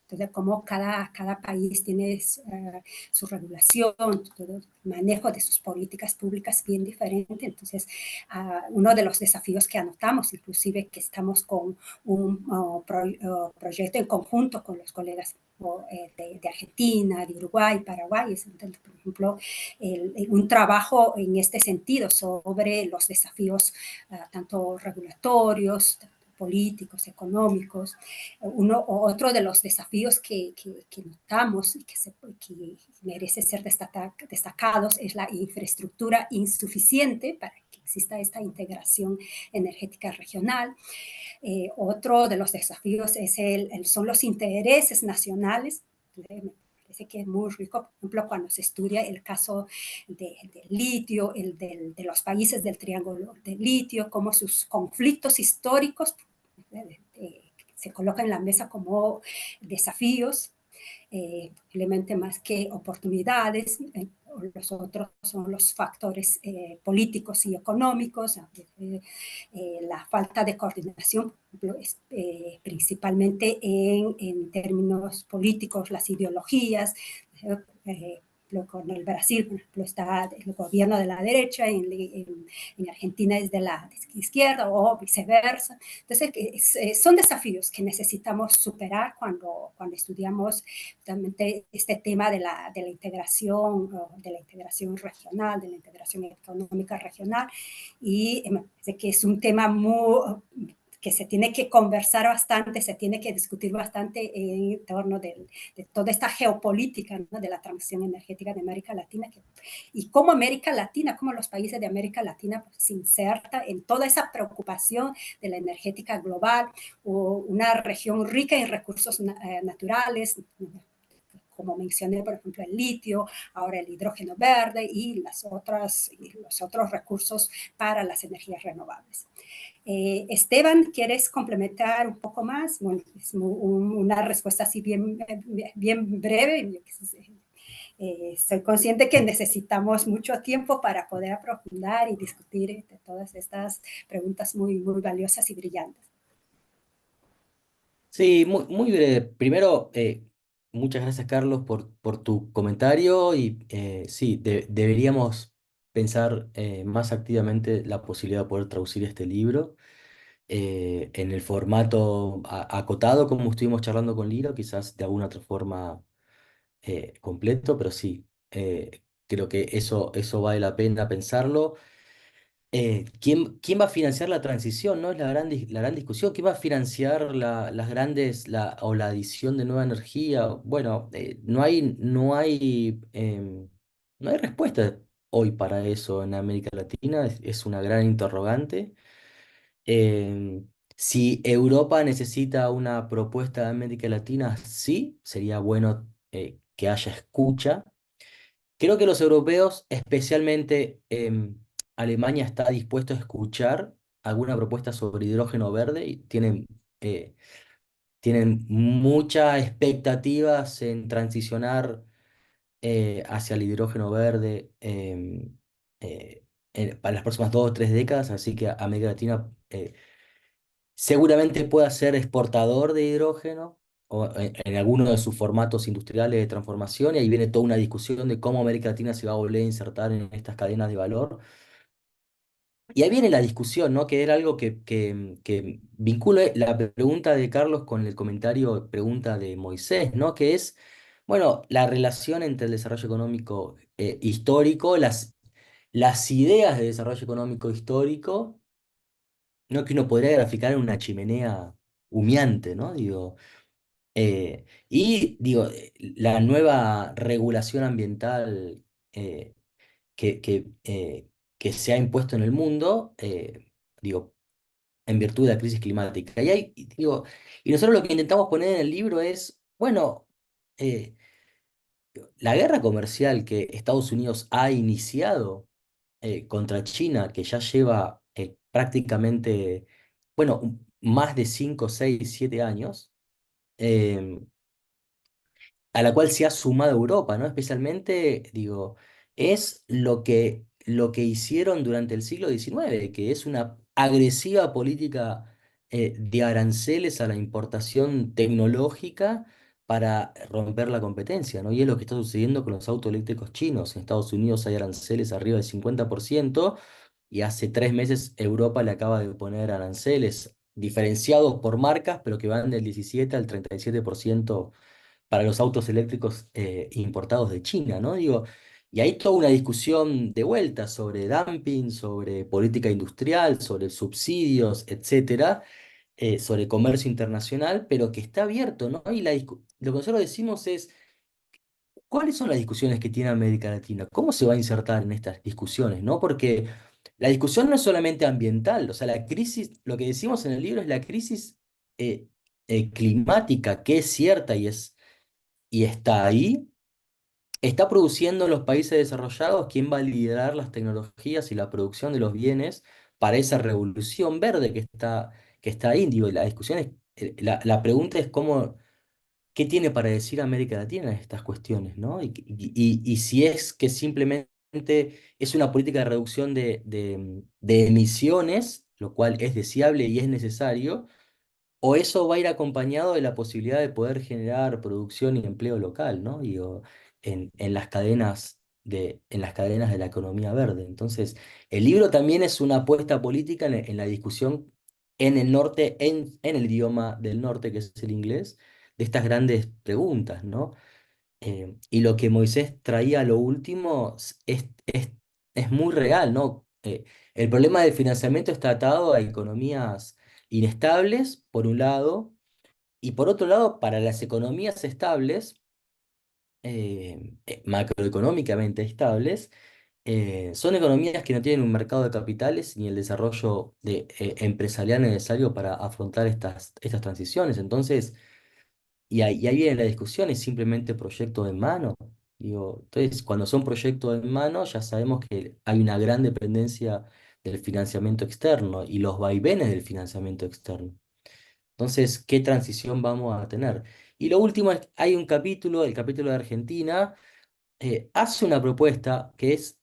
Entonces, como cada país tiene su regulación, todo el manejo de sus políticas públicas bien diferente. Entonces, uno de los desafíos que anotamos, inclusive que estamos con un proyecto en conjunto con los colegas de Argentina, de Uruguay, Paraguay, es, por ejemplo, un trabajo en este sentido sobre los desafíos tanto regulatorios, políticos, económicos. Otro de los desafíos que notamos y que merece ser destacados es la infraestructura insuficiente para que exista esta integración energética regional. Otro de los desafíos son los intereses nacionales. Me parece que es muy rico, por ejemplo, cuando se estudia el caso del litio, de los países del Triángulo del Litio, cómo sus conflictos históricos se colocan en la mesa como desafíos, posiblemente más que oportunidades. Los otros son los factores políticos y económicos, la falta de coordinación, principalmente en términos políticos, las ideologías. Con el Brasil, por ejemplo, está el gobierno de la derecha, en Argentina es de la izquierda o viceversa. Entonces, son desafíos que necesitamos superar cuando estudiamos justamente este tema de la integración regional, de la integración económica regional, y me parece que es un tema que se tiene que conversar bastante, se tiene que discutir bastante en torno de toda esta geopolítica, ¿no? De la transición energética de América Latina, y cómo América Latina, cómo los países de América Latina pues, se inserta en toda esa preocupación de la energética global, o una región rica en recursos naturales, como mencioné, por ejemplo, el litio, ahora el hidrógeno verde y los otros recursos para las energías renovables. Esteban, ¿quieres complementar un poco más? Bueno, es una respuesta así bien breve. Soy consciente que necesitamos mucho tiempo para poder aprofundar y discutir todas estas preguntas muy, muy valiosas y brillantes. Sí, muy breve. Primero, muchas gracias, Carlos, por tu comentario y sí, deberíamos pensar más activamente la posibilidad de poder traducir este libro en el formato acotado, como estuvimos charlando con Liro, quizás de alguna otra forma completo, pero sí, creo que eso vale la pena pensarlo. ¿Quién va a financiar la transición? ¿No? Es la gran discusión. ¿Quién va a financiar o la adición de nueva energía? Bueno, no hay respuesta hoy para eso en América Latina. Es una gran interrogante. Si Europa necesita una propuesta de América Latina, sí, sería bueno que haya escucha. Creo que los europeos, especialmente Alemania, está dispuesto a escuchar alguna propuesta sobre hidrógeno verde y tienen muchas expectativas en transicionar hacia el hidrógeno verde para las próximas 2 o 3 décadas, así que América Latina seguramente pueda ser exportador de hidrógeno o en alguno de sus formatos industriales de transformación, y ahí viene toda una discusión de cómo América Latina se va a volver a insertar en estas cadenas de valor. Y ahí viene la discusión, ¿no? Que era algo que vincula la pregunta de Carlos con el comentario, pregunta de Moisés, ¿no? Que es, bueno, la relación entre el desarrollo económico histórico, las ideas de desarrollo económico histórico, ¿no? Que uno podría graficar en una chimenea humeante, ¿no? La nueva regulación ambiental eh, que se ha impuesto en el mundo, digo, en virtud de la crisis climática. Y nosotros lo que intentamos poner en el libro es, bueno, eh, la guerra comercial que Estados Unidos ha iniciado contra China, que ya lleva prácticamente, bueno, más de 5, 6, 7 años, a la cual se ha sumado Europa, ¿no? Especialmente, digo, es lo que hicieron durante el siglo XIX, que es una agresiva política de aranceles a la importación tecnológica para romper la competencia, ¿no? Y es lo que está sucediendo con los autos eléctricos chinos. En Estados Unidos hay aranceles arriba del 50%, y hace 3 meses Europa le acaba de poner aranceles diferenciados por marcas, pero que van del 17 al 37% para los autos eléctricos importados de China, ¿no? Digo, y hay toda una discusión de vuelta sobre dumping, sobre política industrial, sobre subsidios, etcétera, sobre comercio internacional, pero que está abierto, ¿no? Y lo que nosotros decimos es, ¿cuáles son las discusiones que tiene América Latina? ¿Cómo se va a insertar en estas discusiones, ¿no? Porque la discusión no es solamente ambiental, o sea, la crisis, lo que decimos en el libro es la crisis eh, climática, que es cierta y está ahí, está produciendo en los países desarrollados quién va a liderar las tecnologías y la producción de los bienes para esa revolución verde que está ahí. Digo, y la discusión es, la pregunta es cómo, qué tiene para decir América Latina en estas cuestiones, ¿no? Y si es que simplemente es una política de reducción de emisiones, lo cual es deseable y es necesario, o eso va a ir acompañado de la posibilidad de poder generar producción y empleo local, ¿no? Digo, en las cadenas en las cadenas de la economía verde. Entonces, el libro también es una apuesta política en la discusión en el norte, en el idioma del norte, que es el inglés, de estas grandes preguntas, ¿no? Y lo que Moisés traía a lo último es muy real, ¿no? El problema del financiamiento está atado a economías inestables, por un lado, y por otro lado, para las economías estables, macroeconómicamente estables, son economías que no tienen un mercado de capitales ni el desarrollo empresarial necesario para afrontar estas transiciones. Entonces, y ahí viene la discusión, es simplemente proyecto en mano. Digo, entonces, cuando son proyectos en mano, ya sabemos que hay una gran dependencia del financiamiento externo y los vaivenes del financiamiento externo. Entonces, ¿qué transición vamos a tener? Y lo último es, hay un capítulo, el capítulo de Argentina, hace una propuesta que es,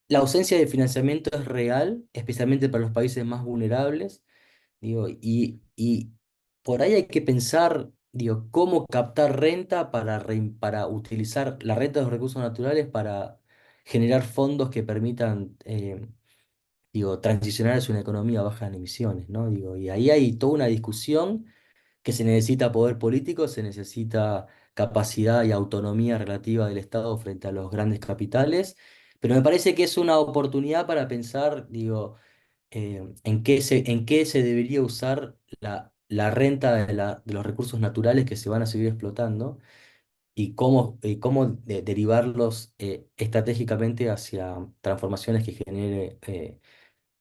la ausencia de financiamiento es real, especialmente para los países más vulnerables. Digo, y por ahí hay que pensar, digo, cómo captar renta para utilizar la renta de los recursos naturales para generar fondos que permitan, digo, transicionar hacia una economía baja en emisiones, ¿no? Digo, y ahí hay toda una discusión que se necesita poder político, se necesita capacidad y autonomía relativa del Estado frente a los grandes capitales, pero me parece que es una oportunidad para pensar, digo, en qué se debería usar la renta de los recursos naturales que se van a seguir explotando y cómo derivarlos estratégicamente hacia transformaciones que genere,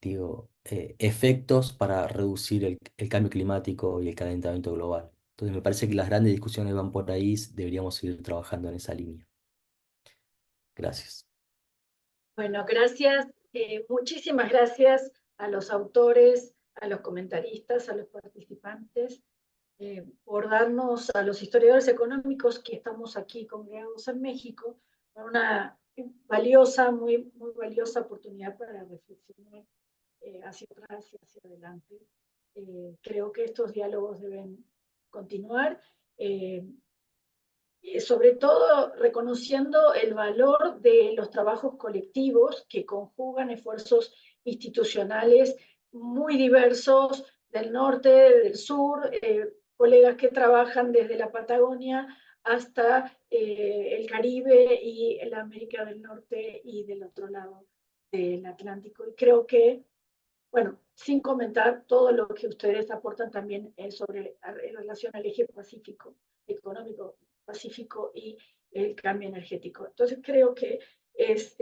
digo, efectos para reducir el cambio climático y el calentamiento global. Entonces me parece que las grandes discusiones van por ahí, deberíamos seguir trabajando en esa línea. Gracias. Bueno, gracias, muchísimas gracias a los autores, a los comentaristas, a los participantes, por darnos, a los historiadores económicos que estamos aquí congregados en México, una valiosa, muy, muy valiosa oportunidad para reflexionar hacia atrás y hacia adelante. Creo que estos diálogos deben continuar. Sobre todo reconociendo el valor de los trabajos colectivos que conjugan esfuerzos institucionales muy diversos del norte, del sur, colegas que trabajan desde la Patagonia hasta el Caribe y la América del Norte y del otro lado del Atlántico. Y creo que, bueno, sin comentar todo lo que ustedes aportan también en relación al eje pacífico económico, Pacífico y el cambio energético. Entonces creo que es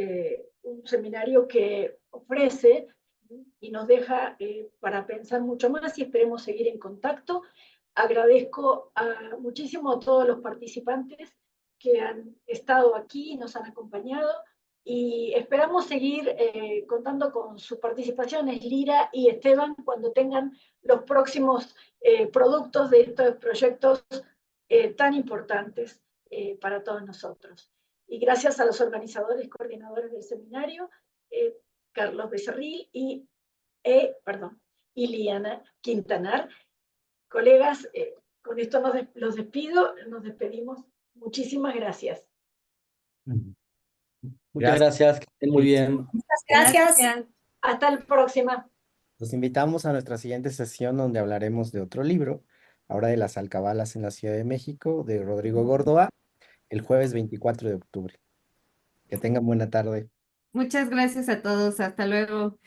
un seminario que ofrece y nos deja para pensar mucho más y esperemos seguir en contacto. Agradezco muchísimo a todos los participantes que han estado aquí y nos han acompañado y esperamos seguir contando con sus participaciones, Lira y Esteban, cuando tengan los próximos productos de estos proyectos tan importantes para todos nosotros. Y gracias a los organizadores, coordinadores del seminario, Carlos Becerril y Liana Quintanar. Colegas, con esto los despido, nos despedimos. Muchísimas gracias. Muchas gracias, que estén muy bien. Muchas gracias. Hasta la próxima. Los invitamos a nuestra siguiente sesión donde hablaremos de otro libro, ahora de las alcabalas en la Ciudad de México, de Rodrigo Córdoba, el jueves 24 de octubre. Que tengan buena tarde. Muchas gracias a todos. Hasta luego.